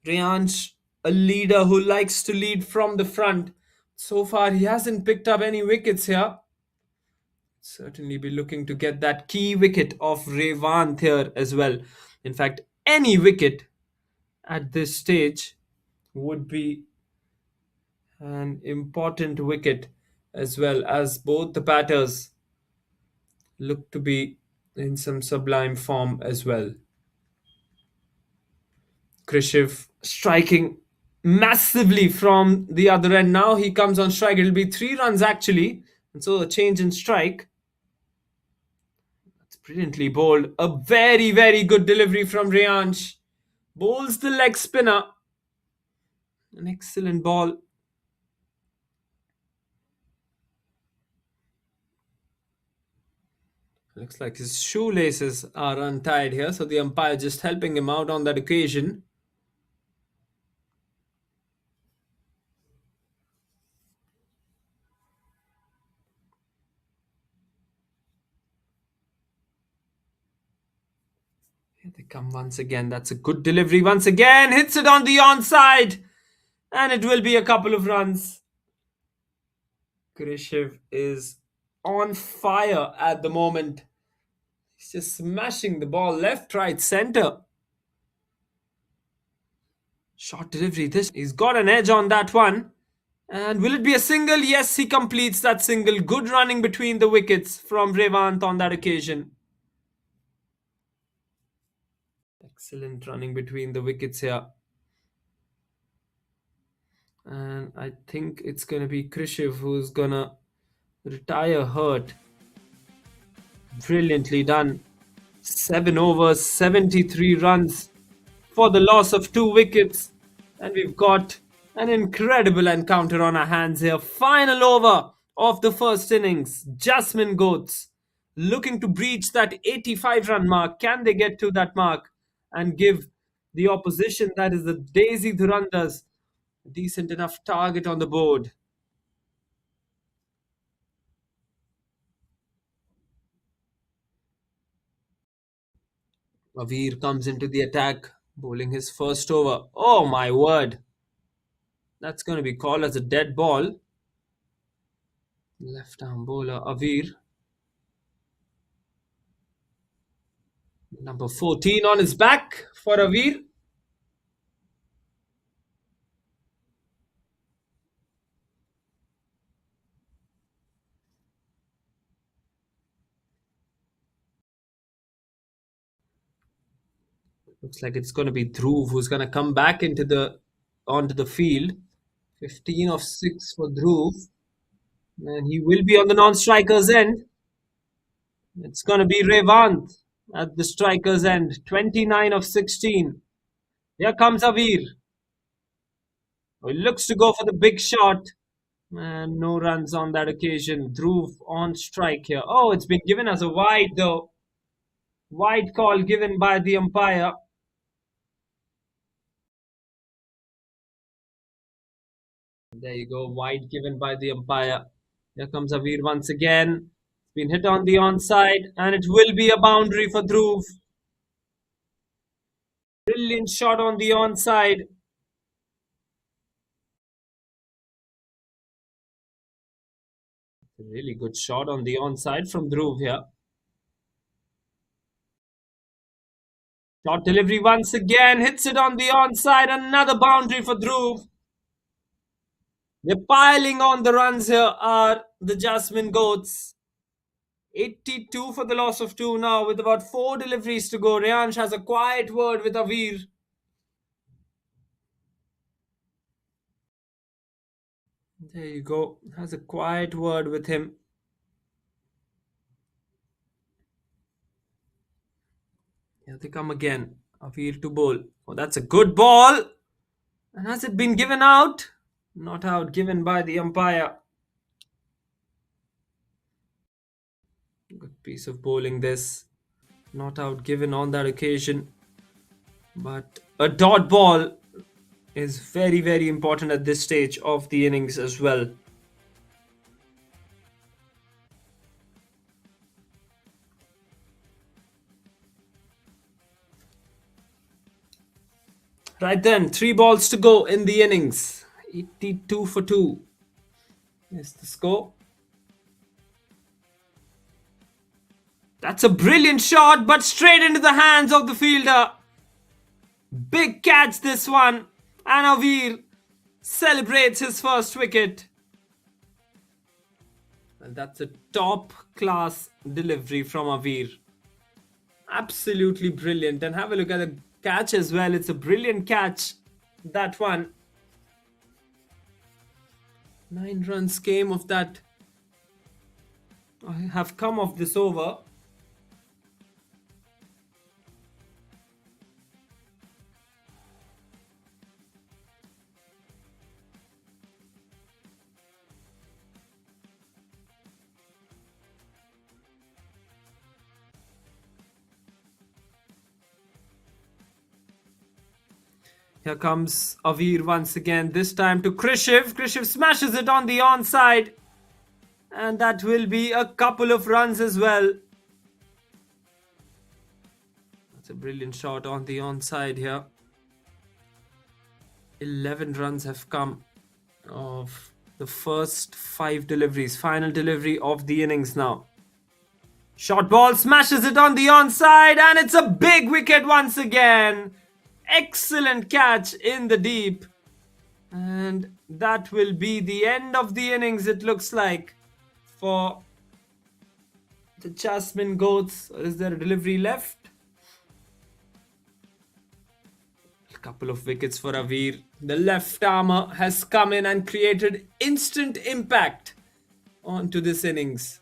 Riyansh, a leader who likes to lead from the front. So far, he hasn't picked up any wickets here. Certainly be looking to get that key wicket of Revant here as well. In fact, any wicket at this stage would be an important wicket, as well as both the batters look to be in some sublime form as well. Khrushchev striking massively from the other end. Now he comes on strike. It'll be 3 runs actually. And so a change in strike. That's brilliantly bowled. A very good delivery from Riyansh. Bowls the leg spinner. An excellent ball. Looks like his shoelaces are untied here. So the umpire just helping him out on that occasion. Here they come once again. That's a good delivery once again. Hits it on the onside. And it will be a couple of runs. Krishiv is on fire at the moment. He's just smashing the ball left, right, center. Short delivery. He's got an edge on that one. And will it be a single? Yes, he completes that single. Good running between the wickets from Revant on that occasion. Excellent running between the wickets here. And I think it's going to be Krishiv who's going to retire hurt. Brilliantly done. 7 overs, 73 runs for the loss of 2 wickets. And we've got an incredible encounter on our hands here. Final over of the first innings. Jasmine Goats looking to breach that 85-run mark. Can they get to that mark and give the opposition, that is the Daisy Dhurandhars, a decent enough target on the board? Avir comes into the attack, bowling his first over. Oh my word. That's going to be called as a dead ball. Left arm bowler Avir. Number 14 on his back for Avir. Looks like it's going to be Dhruv who's going to come back onto the field. 15 of 6 for Dhruv. And he will be on the non-striker's end. It's going to be Revant at the striker's end. 29 of 16. Here comes Avir. He looks to go for the big shot. And no runs on that occasion. Dhruv on strike here. Oh, it's been given as a wide though. Wide call given by the umpire. There you go, wide given by the umpire. Here comes Avir once again. It's been hit on the onside, and it will be a boundary for Dhruv. Brilliant shot on the onside. Really good shot on the onside from Dhruv here. Shot delivery once again, hits it on the onside. Another boundary for Dhruv. They're piling on the runs here are the Jasmine Goats. 82 for the loss of 2 now with about 4 deliveries to go. Reyansh has a quiet word with Avir. There you go. Has a quiet word with him. Here they come again. Avir to bowl. Oh, that's a good ball. And has it been given out? Not out, given by the umpire. Good piece of bowling this. Not out given on that occasion. But a dot ball is very, very important at this stage of the innings as well. Right then, 3 balls to go in the innings. 82 for 2 is the score. That's a brilliant shot, but straight into the hands of the fielder. Big catch this one. And Avir celebrates his first wicket. And that's a top class delivery from Avir. Absolutely brilliant. And have a look at the catch as well. It's a brilliant catch, that one. 9 runs came of that. I have come off this over. Here comes Avir once again, this time to Krishiv. Krishiv smashes it on the onside. And that will be a couple of runs as well. It's a brilliant shot on the onside here. 11 runs have come of the first 5 deliveries. Final delivery of the innings now. Short ball smashes it on the onside, and it's a big wicket once again. Excellent catch in the deep. And that will be the end of the innings, it looks like, for the Jasmine Goats. Or is there a delivery left? A couple of wickets for Avir. The left armour has come in and created instant impact onto this innings.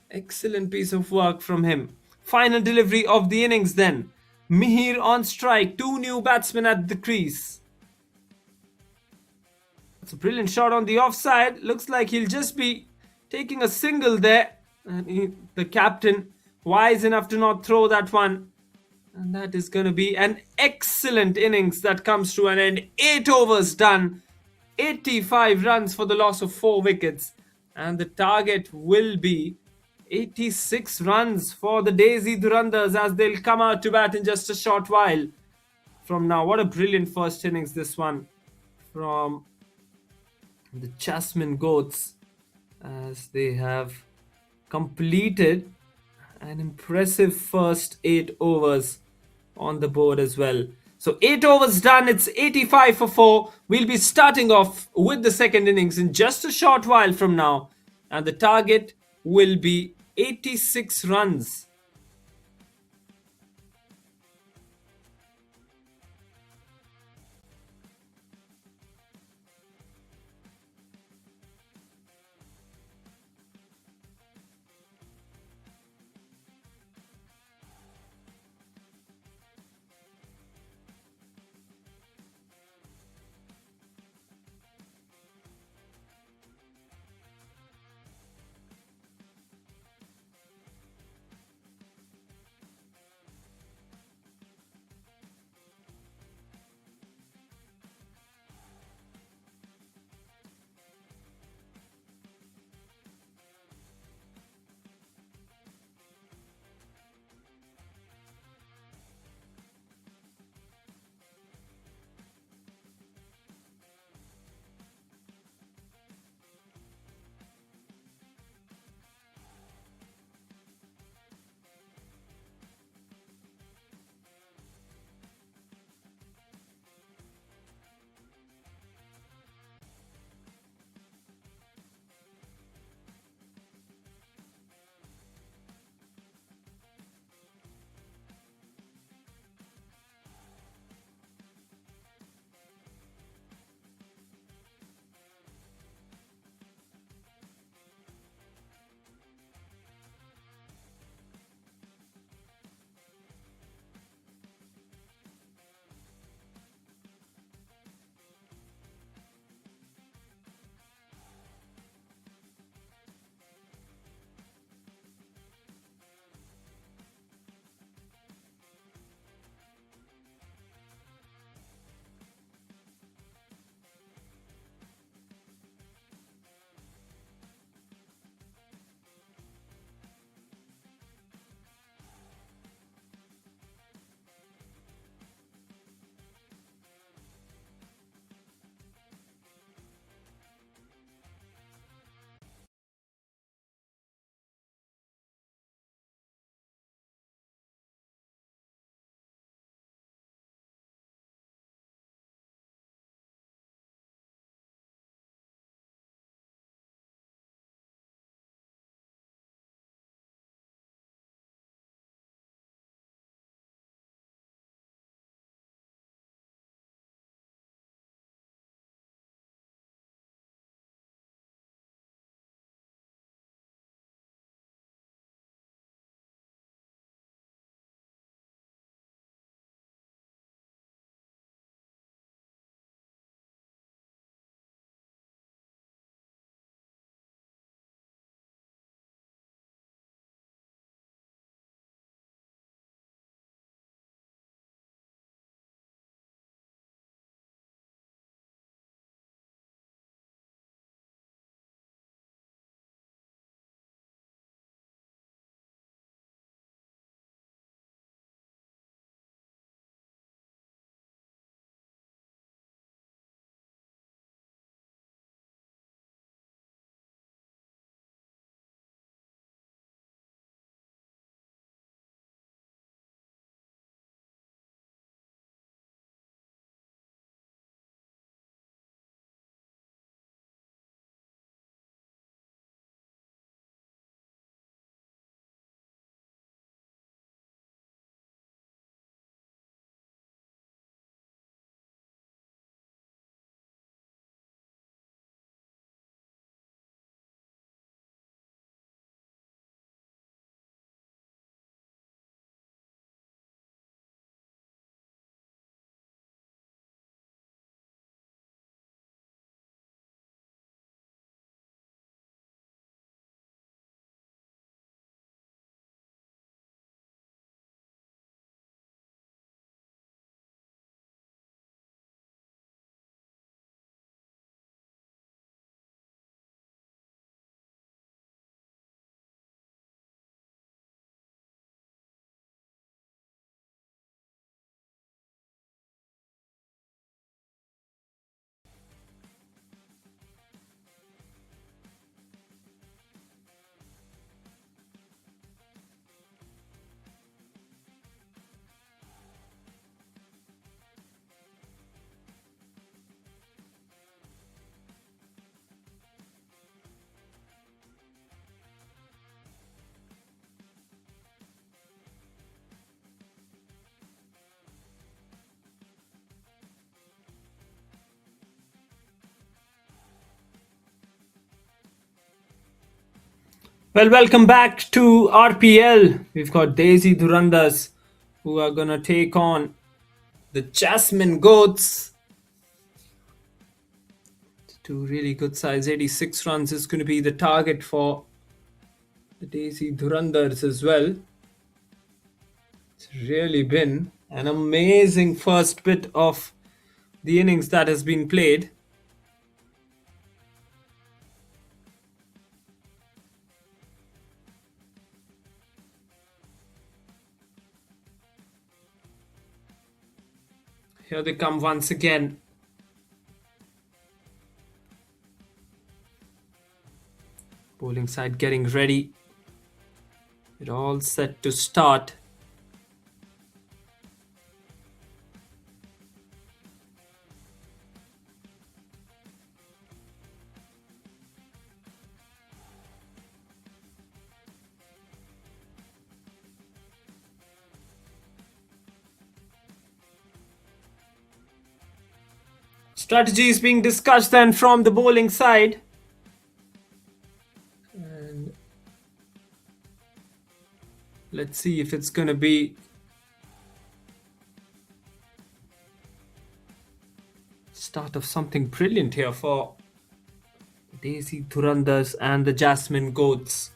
Excellent piece of work from him. Final delivery of the innings then. Mihir on strike. 2 new batsmen at the crease. It's a brilliant shot on the offside. Looks like he'll just be taking a single there. And the captain wise enough to not throw that one. And that is going to be an excellent innings that comes to an end. 8 overs done. 85 runs for the loss of 4 wickets. And the target will be 86 runs for the Daisy Dhurandhars as they'll come out to bat in just a short while from now. What a brilliant first innings this one from the Jasmine Goats, as they have completed an impressive first 8 overs on the board as well. So 8 overs done, it's 85 for 4. We'll be starting off with the second innings in just a short while from now, and the target will be 86 runs. Well, welcome back to RPL. We've got Daisy Dhurandhars who are gonna take on the Jasmine Goats. Two really good sides. 86 runs is going to be the target for the Daisy Dhurandhars as well. It's really been an amazing first bit of the innings that has been played. Here they come once again. Bowling side getting ready. It all set to start. Strategy is being discussed then from the bowling side. And let's see if it's going to be start of something brilliant here for Daisy Dhurandhars and the Jasmine Goats.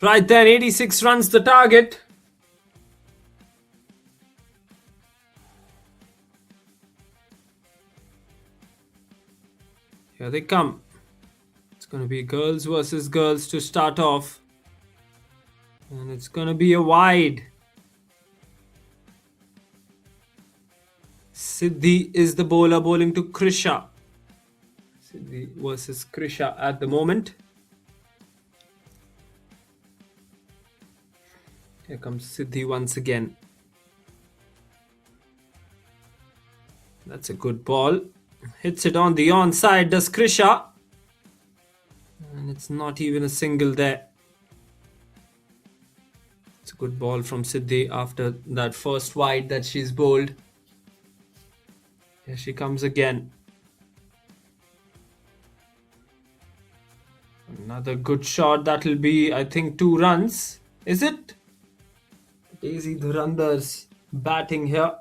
Right then, 86 runs the target. Here they come. It's going to be girls versus girls to start off. And it's going to be a wide. Siddhi is the bowler bowling to Krisha. Siddhi versus Krisha at the moment. Here comes Siddhi once again. That's a good ball. Hits it on the onside, does Krisha. And it's not even a single there. It's a good ball from Siddhi after that first wide that she's bowled. Here she comes again. Another good shot. That'll be, I think, 2 runs. Is it? Daisy Dhurandhars batting here.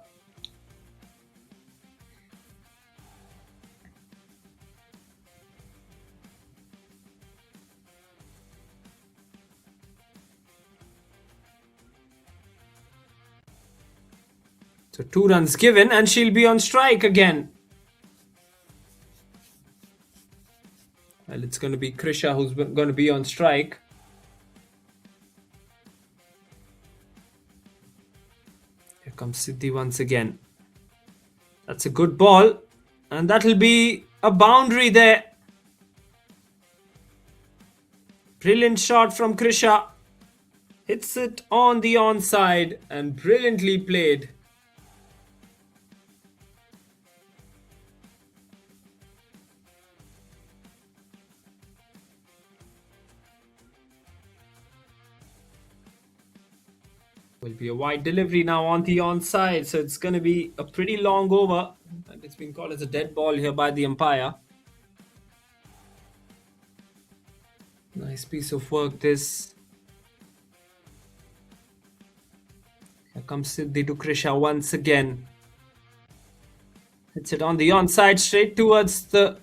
So 2 runs given and she'll be on strike again. Well, it's going to be Krisha who's going to be on strike. Here comes Siddhi once again. That's a good ball. And that'll be a boundary there. Brilliant shot from Krisha. Hits it on the onside and brilliantly played. Will be a wide delivery now on the onside, so it's going to be a pretty long over. In fact, it's been called as a dead ball here by the umpire. Nice piece of work this. Here comes Siddhi to Krisha once again. Hits it on the onside, straight towards the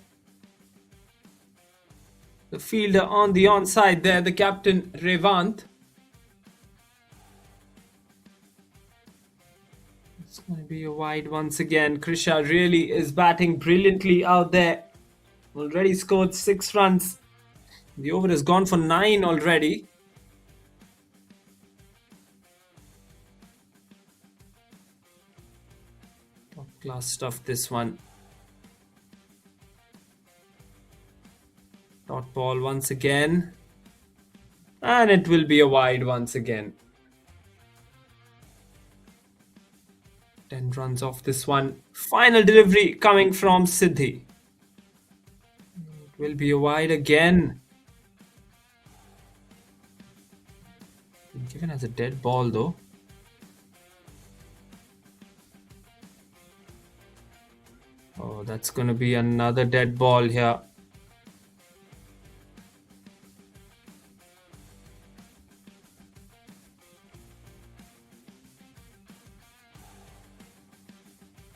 fielder on the onside there, the captain Revant. It's going to be a wide once again. Krisha really is batting brilliantly out there. Already scored 6 runs. The over has gone for 9 already. Top class stuff, this one. Dot ball once again. And it will be a wide once again. 10 runs off this one. Final delivery coming from Siddhi. It will be a wide again. Been given as a dead ball though. Oh, that's going to be another dead ball here.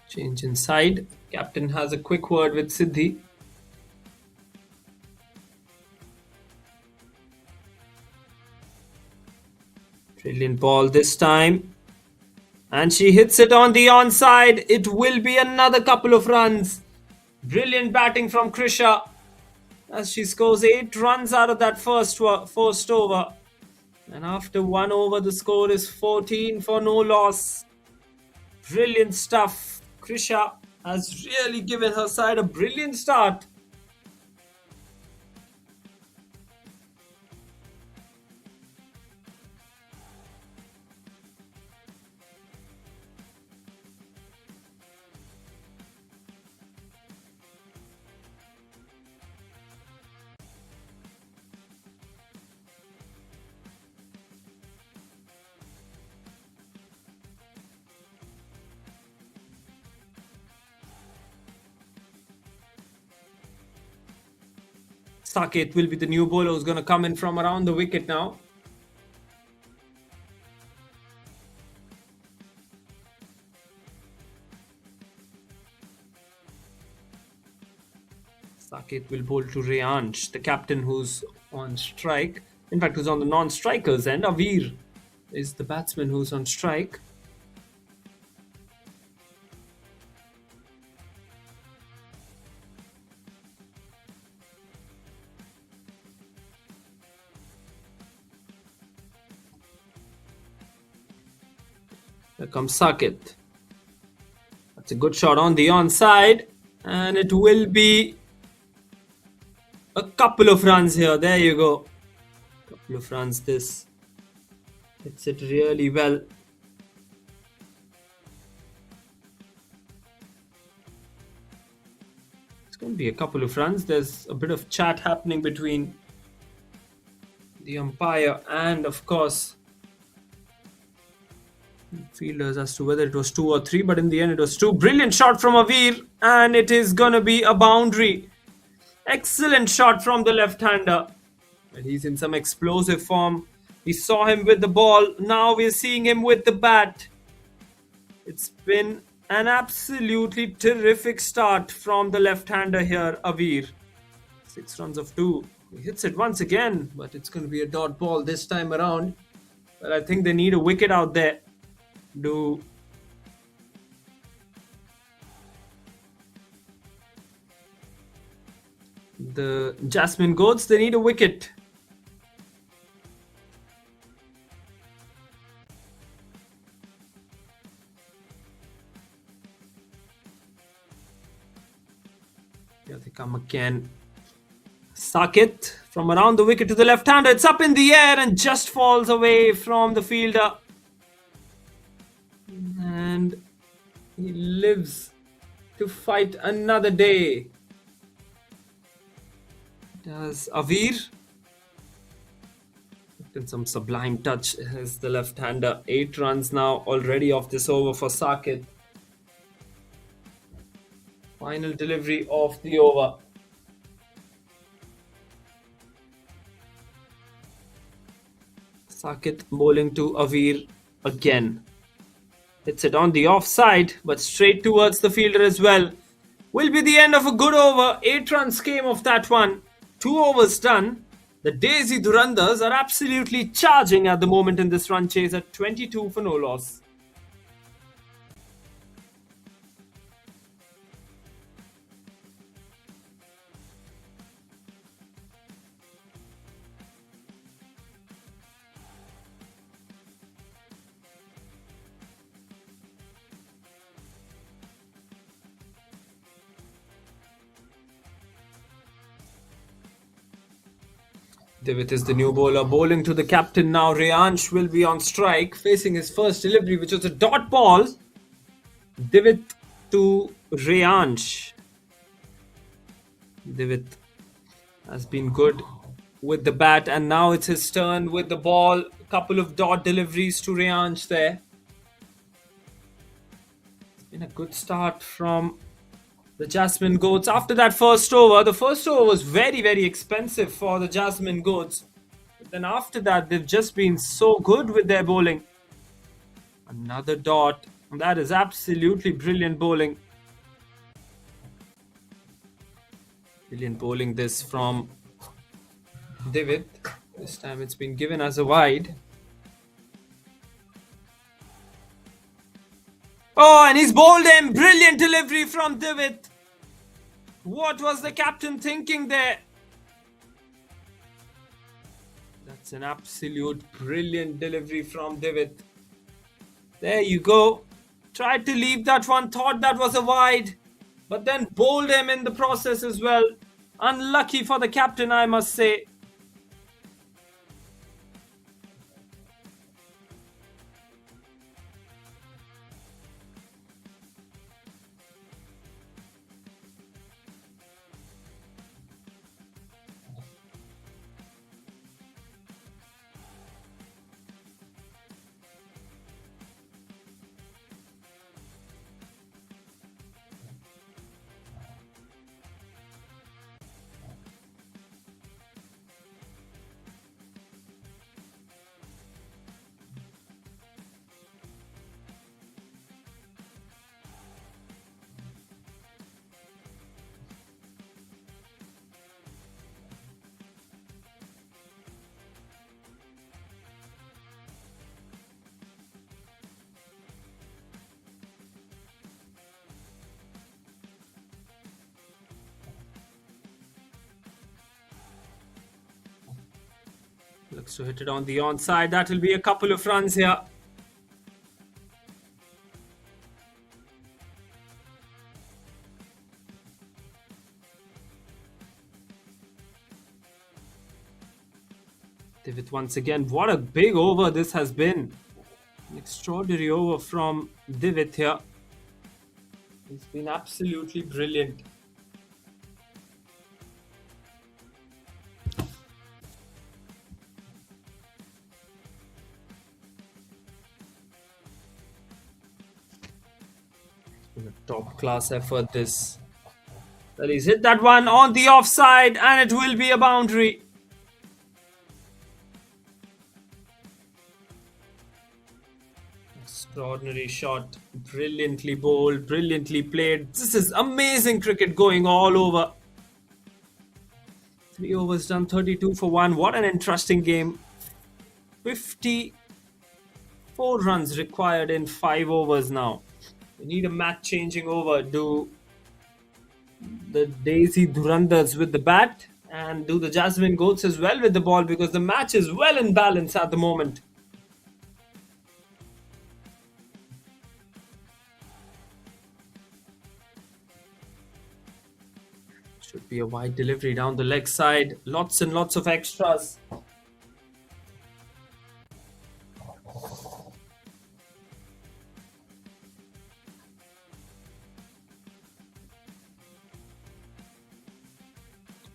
Change inside. Captain has a quick word with Siddhi. Brilliant ball this time. And she hits it on the onside. It will be another couple of runs. Brilliant batting from Krisha as she scores 8 runs out of that first over. And after 1 over, the score is 14 for no loss. Brilliant stuff. Krisha has really given her side a brilliant start. Saket will be the new bowler who's going to come in from around the wicket now. Saket will bowl to Reyansh, the captain who's on strike. In fact, who's on the non-strikers end. Avir is the batsman who's on strike. Here comes Saket. That's a good shot on the onside. And it will be a couple of runs here. There you go. Couple of runs. This hits it really well. It's going to be a couple of runs. There's a bit of chat happening between the umpire and, of course, fielders as to whether it was 2 or 3, but in the end it was 2. Brilliant shot from Avir, and it is gonna be a boundary. Excellent shot from the left-hander. And he's in some explosive form. We saw him with the ball, now we're seeing him with the bat. It's been an absolutely terrific start from the left-hander here, Avir. 6 runs of 2. He hits it once again, but it's going to be a dot ball this time around. But I think they need a wicket out there. The Jasmine goats, they need a wicket. Here they come again. Saket from around the wicket to the left-hander. It's up in the air and just falls away from the fielder. And he lives to fight another day. Does Avir. And some sublime touch is the left-hander. 8 runs now already off this over for Saket. Final delivery of the over. Saket bowling to Avir again. Hits it on the offside, but straight towards the fielder as well. Will be the end of a good over. 8 runs came off that one. 2 overs done. The Daisy Dhurandhars are absolutely charging at the moment in this run chase at 22 for no loss. Divit is the new bowler, bowling to the captain now. Reyansh will be on strike, facing his first delivery, which was a dot ball. Divit to Reyansh. Divit has been good with the bat, and now it's his turn with the ball. A couple of dot deliveries to Reyansh there. It's been a good start from the Jasmine Goats. After that first over, the first over was very, very expensive for the Jasmine Goats. But then after that, they've just been so good with their bowling. Another dot. That is absolutely brilliant bowling. Brilliant bowling this from Divit. This time it's been given as a wide. Oh, and he's bowled him. Brilliant delivery from Divit. What was the captain thinking there? That's an absolute brilliant delivery from Divit. There you go. Tried to leave that one, thought that was a wide, but then bowled him in the process as well. Unlucky for the captain, I must say. Looks to hit it on the onside. That will be a couple of runs here. Divit once again. What a big over this has been. An extraordinary over from Divit here. He's been absolutely brilliant. A top class effort this. Well, he's hit that one on the offside and it will be a boundary. Extraordinary shot. Brilliantly bowled, brilliantly played. This is amazing cricket going all over. 3 overs done, 32 for 1. What an interesting game. 54 runs required in 5 overs now. We need a match changing over. Do the Daisy Dhurandhars with the bat and do the Jasmine Goats as well with the ball, because the match is well in balance at the moment. Should be a wide delivery down the leg side. Lots and lots of extras.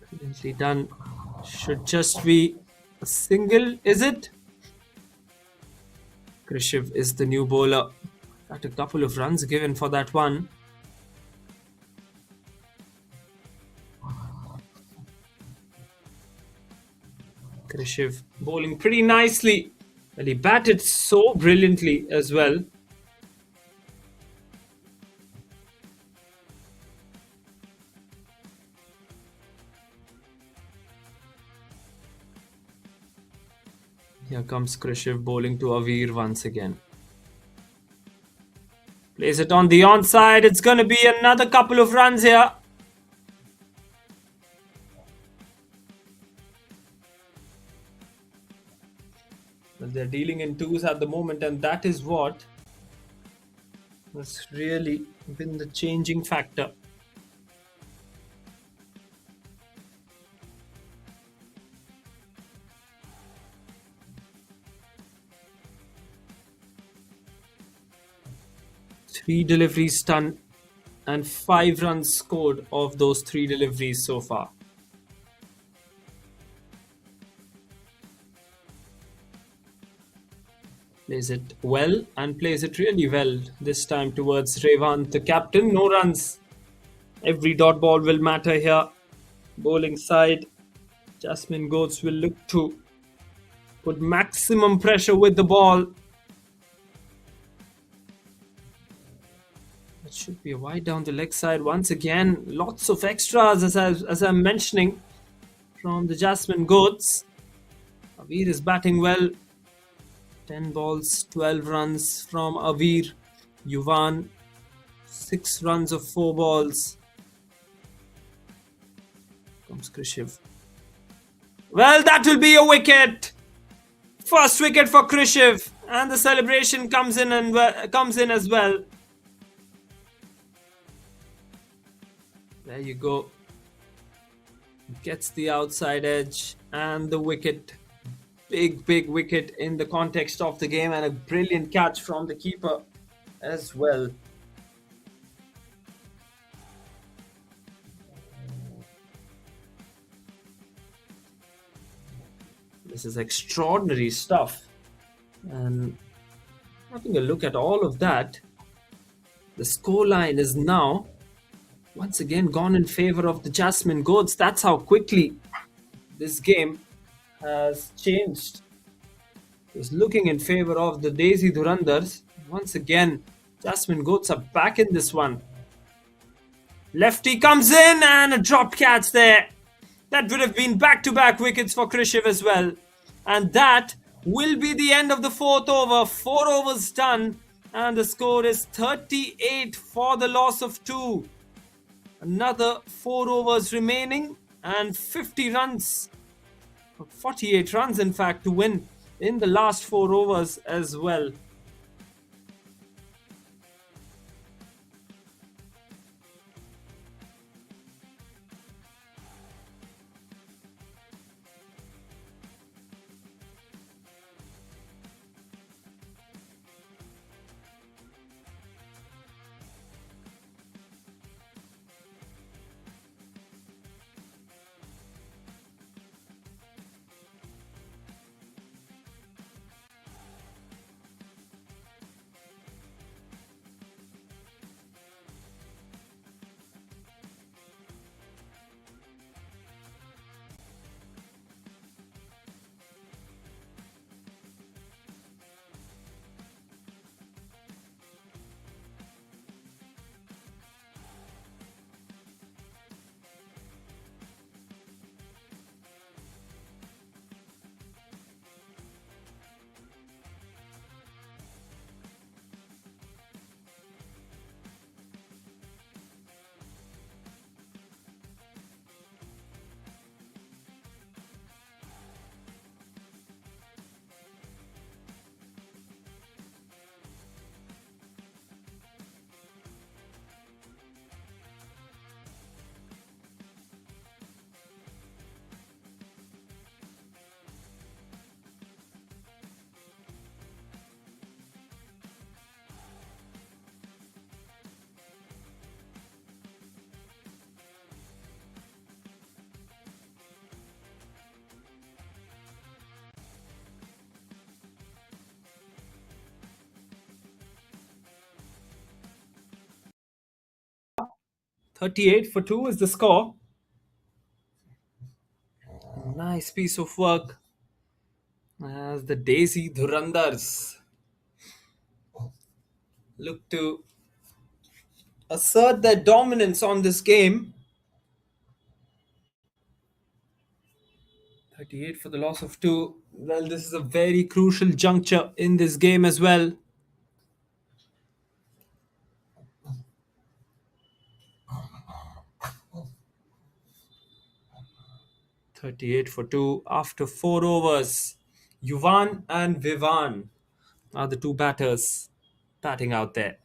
Brilliantly done. Should just be A single, is it? Krishiv is the new bowler. Got a couple of runs given for that one. Krishiv bowling pretty nicely. And he batted so brilliantly as well. Here comes Krishiv bowling to Avir once again. Plays it on the onside. It's going to be another couple of runs here. But they're dealing in twos at the moment, and that is what has really been the changing factor. Three deliveries done and 5 runs scored of those 3 deliveries so far. Plays it well and plays it really well this time towards Revant, the captain. No runs. Every dot ball will matter here. Bowling side, Jasmine Goats will look to put maximum pressure with the ball. It should be a wide down the leg side once again. Lots of extras as I'm mentioning from the Jasmine Goats. Avir is batting well. 10 balls, 12 runs from Avir. Yuvan, 6 runs of 4 balls. Comes Krishiv. Well, that will be a wicket. First wicket for Krishiv, and the celebration comes in as well. There you go. Gets the outside edge and the wicket. Big wicket in the context of the game, and a brilliant catch from the keeper as well. This is extraordinary stuff. And having a look at all of that, the scoreline is now once again gone in favor of the Jasmine Goats. That's how quickly this game has changed. It was looking in favor of the Daisy Dhurandhars. Once again, Jasmine Goats are back in this one. Lefty comes in and a drop catch there. That would have been back-to-back wickets for Krishiv as well. And that will be the end of the 4th over. 4 overs done, and the score is 38 for the loss of 2. Another 4 overs remaining and 50 runs. 48 runs, in fact, to win in the last 4 overs as well. 38 for 2 is the score. Nice piece of work as the Daisy Dhurandhars look to assert their dominance on this game. 38 for the loss of 2. Well, this is a very crucial juncture in this game as well. 38 for 2 after 4 overs. Yuvan and Vivan are the two batters batting out there.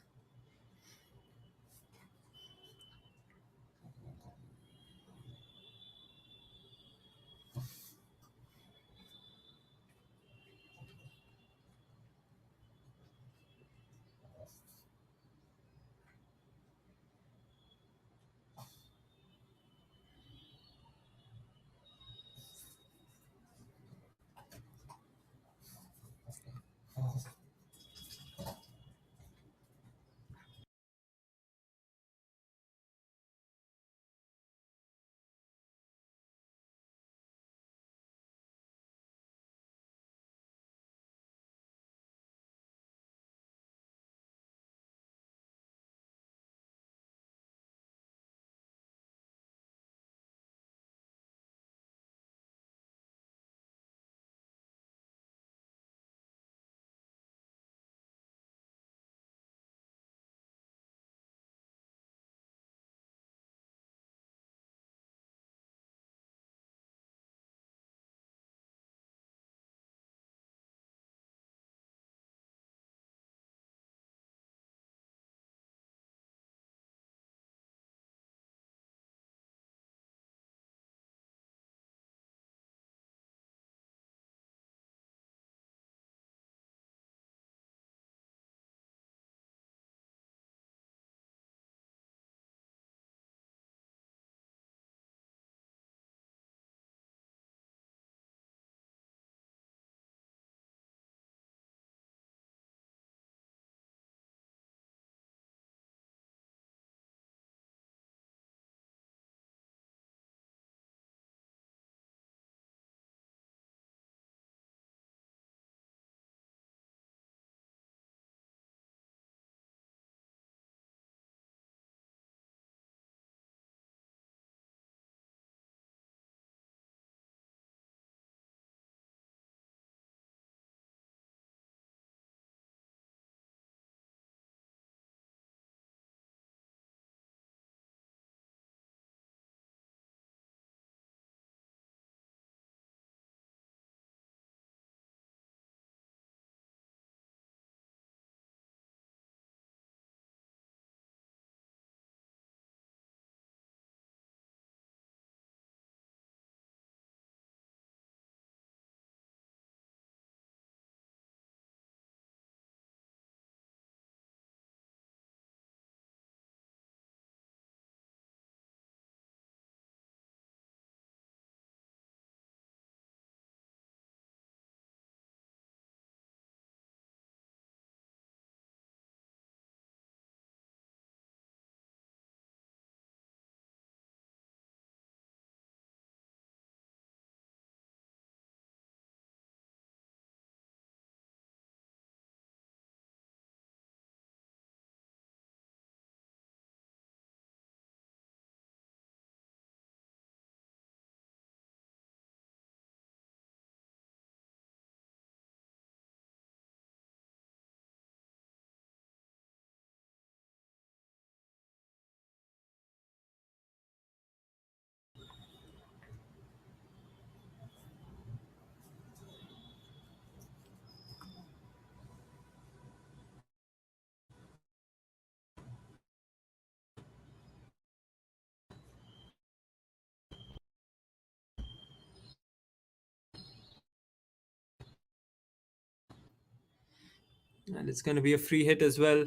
And it's going to be a free hit as well.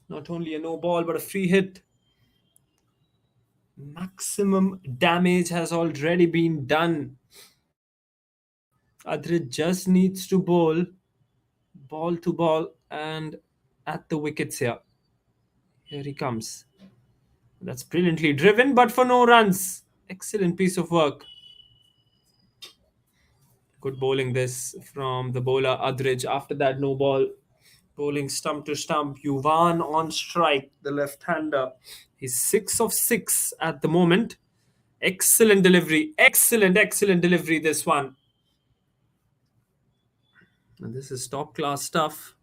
Not only a no ball, but a free hit. Maximum damage has already been done. Adrit just needs to bowl ball to ball and at the wickets here. Here he comes. That's brilliantly driven, but for no runs. Excellent piece of work. Good bowling this from the bowler Adrij. After that, no ball. Bowling stump to stump. Yuvan on strike, the left-hander. He's 6 of 6 at the moment. Excellent delivery. Excellent delivery, this one. And this is top class stuff.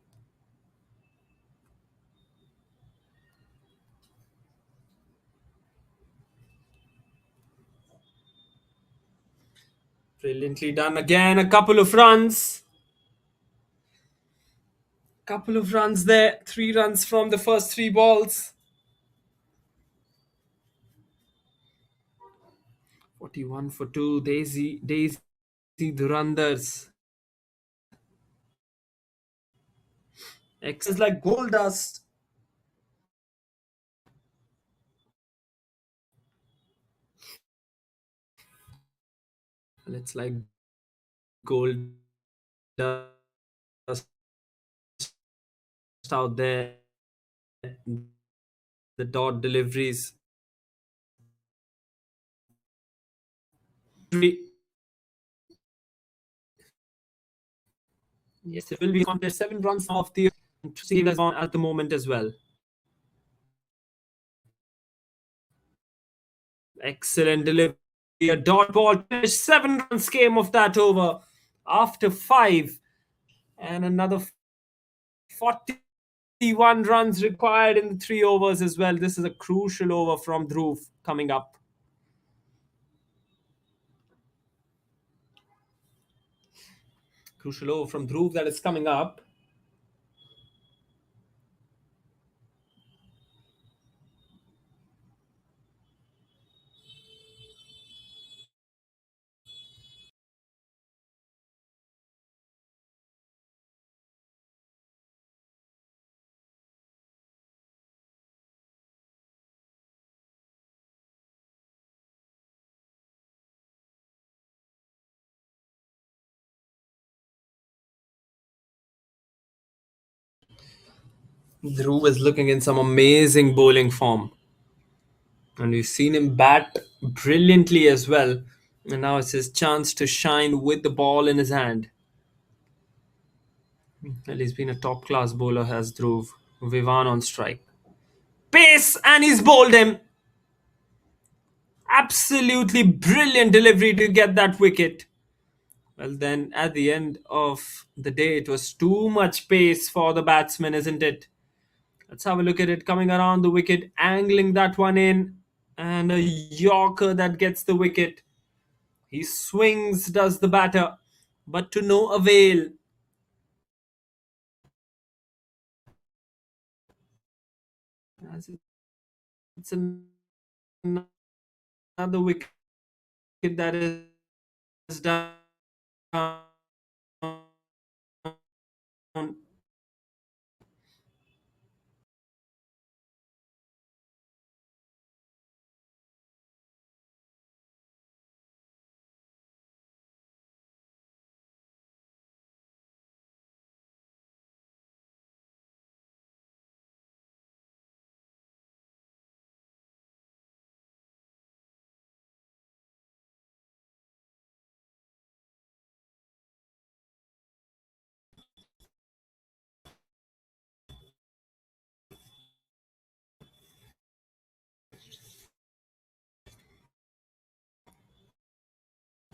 Brilliantly done again. A couple of runs. Couple of runs there. 3 runs from the first 3 balls. 41 for 2. Daisy Dhurandhars. X is like gold dust. And it's like gold dust out there. The dot deliveries. Yes, it will be contest. 7 runs off the series on at the moment as well. Excellent delivery. A dot ball. 7 runs came of that over after 5. And another 41 runs required in the 3 overs as well. This is a crucial over from Dhruv coming up. Crucial over from Dhruv that is coming up. Dhruv is looking in some amazing bowling form. And we've seen him bat brilliantly as well. And now it's his chance to shine with the ball in his hand. Well, he's been a top class bowler, has Dhruv. Vivan on strike. Pace, and he's bowled him. Absolutely brilliant delivery to get that wicket. Well, then at the end of the day, it was too much pace for the batsman, isn't it? Let's have a look at it. Coming around the wicket, angling that one in. And a Yorker that gets the wicket. He swings, does the batter, but to no avail. As it's another wicket that is down.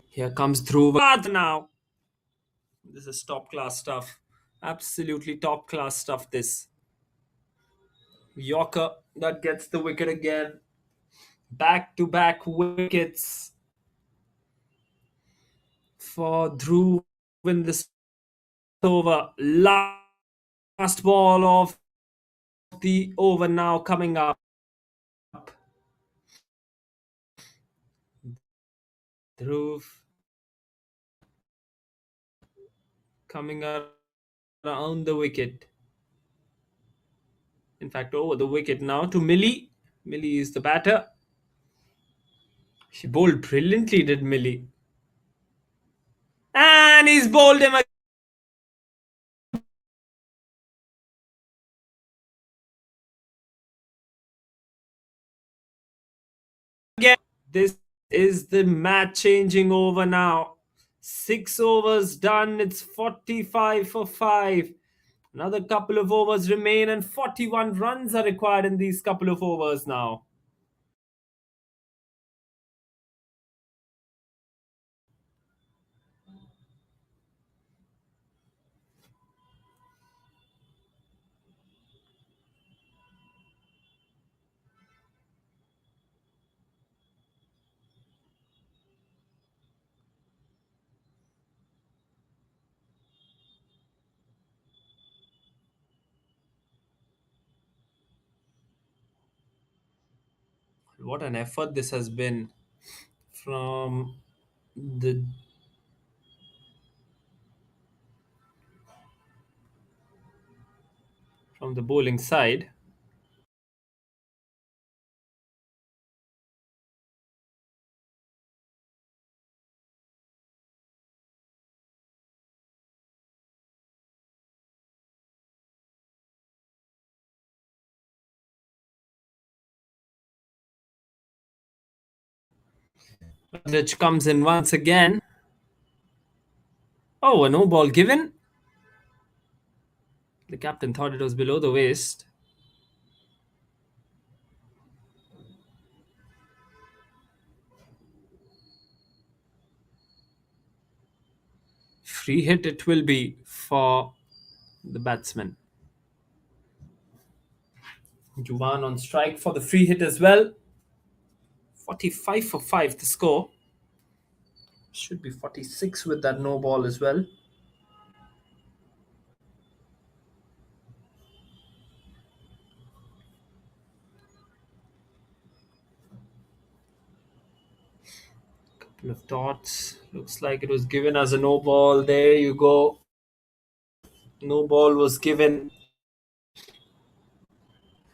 Here comes Dhruv now. This is top class stuff. Absolutely top class stuff, this. Yorker that gets the wicket again. Back to back wickets for Dhruv in this over. Last ball of the over now coming up. Dhruv coming around the wicket. In fact, over the wicket now to Millie. Millie is the batter. She bowled brilliantly, did Millie. And he's bowled him This is the match changing over now. 6 overs done. It's 45 for 5. Another couple of overs remain, and 41 runs are required in these couple of overs now. What an effort this has been from the bowling side. Rich comes in once again. Oh, a no ball given. The captain thought it was below the waist. Free hit it will be for the batsman. Juvan on strike for the free hit as well. 45 for 5 the score. Should be 46 with that no ball as well. Couple of dots. Looks like it was given as a no ball. There you go. No ball was given.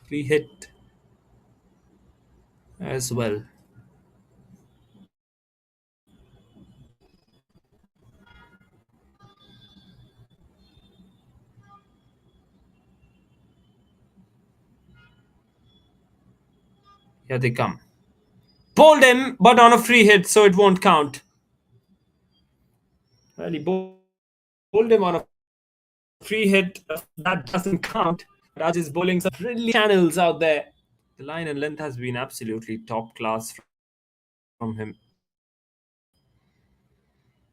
Free hit as well. Here they come. Bowled him, but on a free hit, so it won't count. Well, he bowled him on a free hit. That doesn't count. Raj is bowling some brilliant channels out there. The line and length has been absolutely top class from him.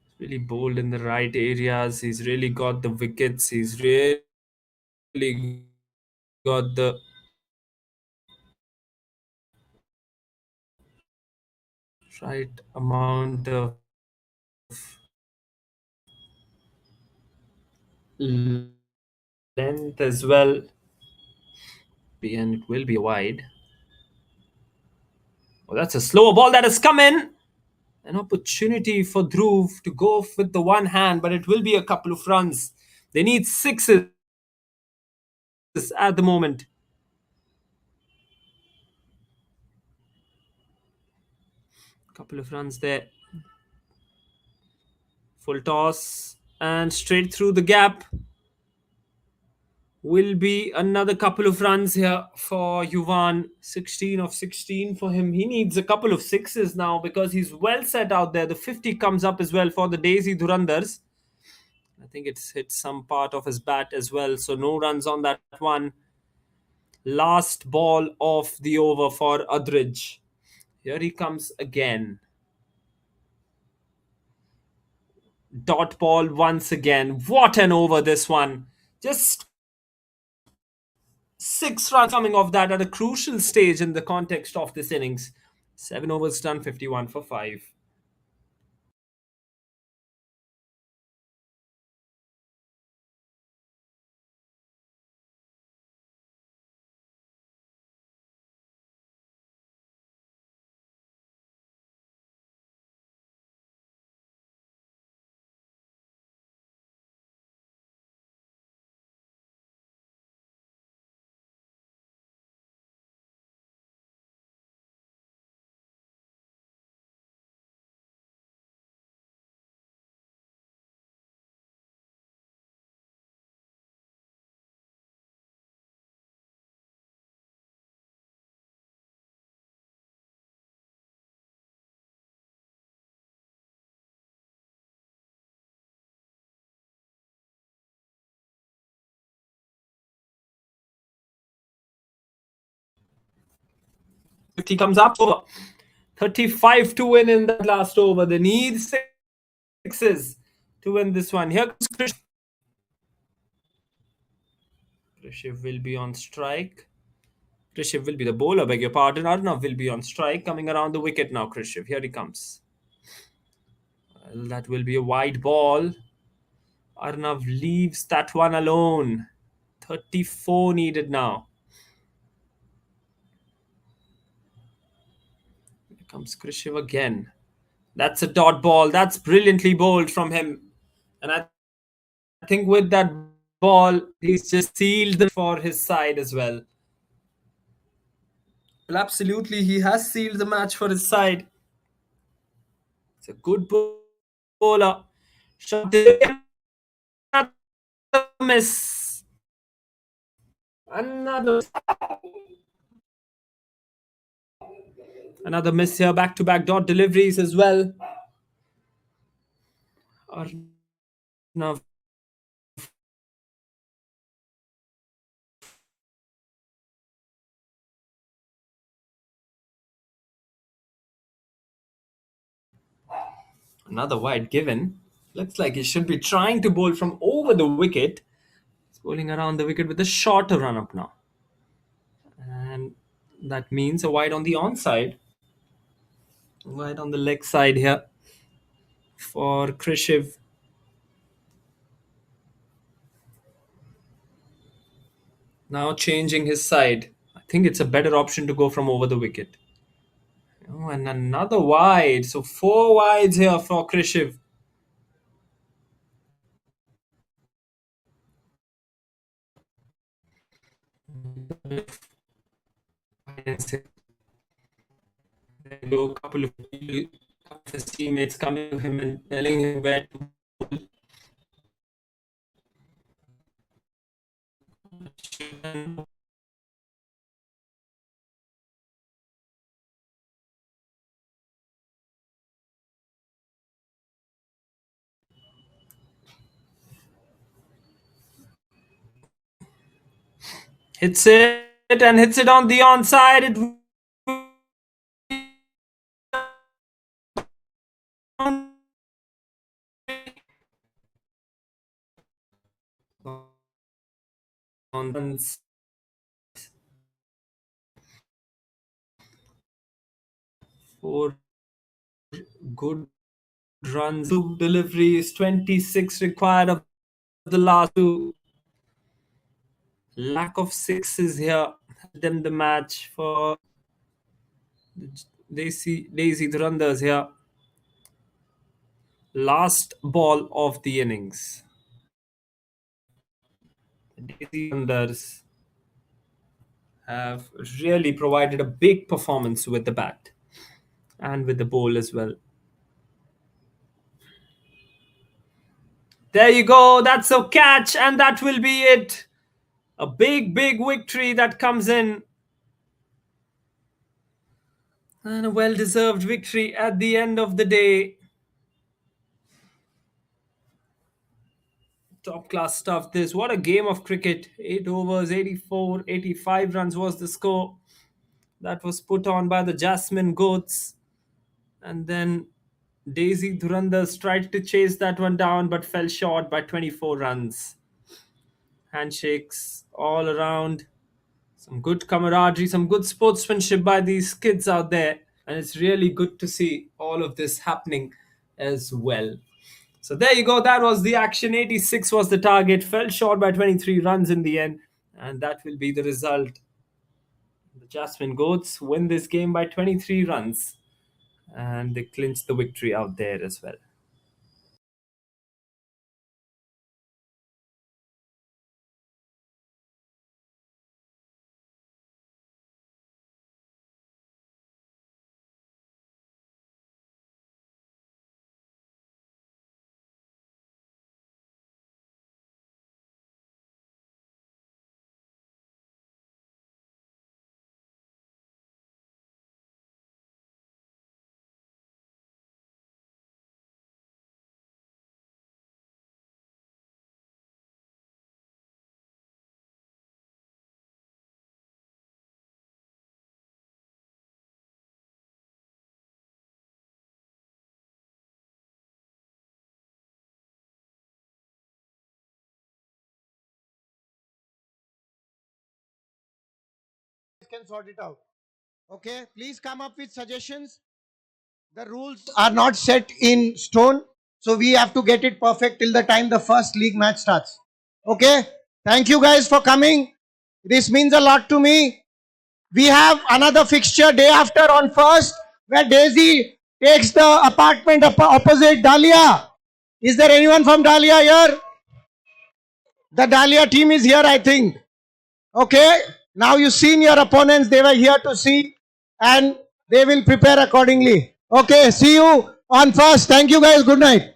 He's really bowled in the right areas. He's really got the wickets. He's really got the right amount of length as well. And it will be wide. Oh, that's a slower ball that has come in. An opportunity for Dhruv to go with the one hand, but it will be a couple of runs. They need sixes at the moment. Couple of runs there. Full toss and straight through the gap. Will be another couple of runs here for Yuvan. 16 of 16 for him. He needs a couple of sixes now because he's well set out there. The 50 comes up as well for the Daisy Dhurandhars. I think it's hit some part of his bat as well. So no runs on that one. Last ball of the over for Adrij. Here he comes again. Dot ball once again. What an over this one. Just 6 runs coming off that at a crucial stage in the context of this innings. 7 overs done, 51 for 5. 50 comes up over. 35 to win in that last over. They need sixes to win this one. Here comes Krish. Krishiv will be on strike. Krishiv will be the bowler, beg your pardon. Arnav will be on strike, coming around the wicket now. Krishiv, here he comes. Well, that will be a wide ball. Arnav leaves that one alone. 34 needed now. Here comes Krishiv again. That's a dot ball. That's brilliantly bowled from him. And I think with that ball, he's just sealed the for his side as well. Well, absolutely, he has sealed the match for his side. It's a good bowler. Shot another miss. Another miss here. Back-to-back dot deliveries as well. Arnav. Another wide given. Looks like he should be trying to bowl from over the wicket. He's bowling around the wicket with a shorter run up now. And that means a wide on the onside. Wide on the leg side here for Krishiv. Now changing his side. I think it's a better option to go from over the wicket. Oh, and another wide. So 4 wides here for Krishiv. There go a couple of his teammates coming to him and telling him where to bowl. Hits it and hits it on the onside. It on 4 good runs, 2 deliveries, 26 required of the last 2. Lack of sixes here them the match for Daisy Dhurandhars here. Last ball of the innings. Daisy Dhurandhars have really provided a big performance with the bat and with the bowl as well. There you go. That's a catch, and that will be it. A big, big victory that comes in. And a well deserved victory at the end of the day. Top class stuff. This. What a game of cricket. 8 overs, 84, 85 runs was the score. That was put on by the Jasmine Goats. And then Daisy Dhurandhars tried to chase that one down but fell short by 24 runs. Handshakes all around. Some good camaraderie, some good sportsmanship by these kids out there. And it's really good to see all of this happening as well. So there you go. That was the action. 86 was the target. Fell short by 23 runs in the end. And that will be the result. The Jasmine Goats win this game by 23 runs. And they clinch the victory out there as well. can sort it out. Okay, please come up with suggestions. The rules are not set in stone, so we have to get it perfect till the time the first league match starts. Okay, thank you guys for coming. This means a lot to me. We have another fixture day after on 1st, where Daisy takes the apartment opposite Dahlia. Is there anyone from Dahlia here? The Dahlia team is here, I think. Okay, now you've seen your opponents, they were here to see, and they will prepare accordingly. Okay, see you on 1st. Thank you guys, good night.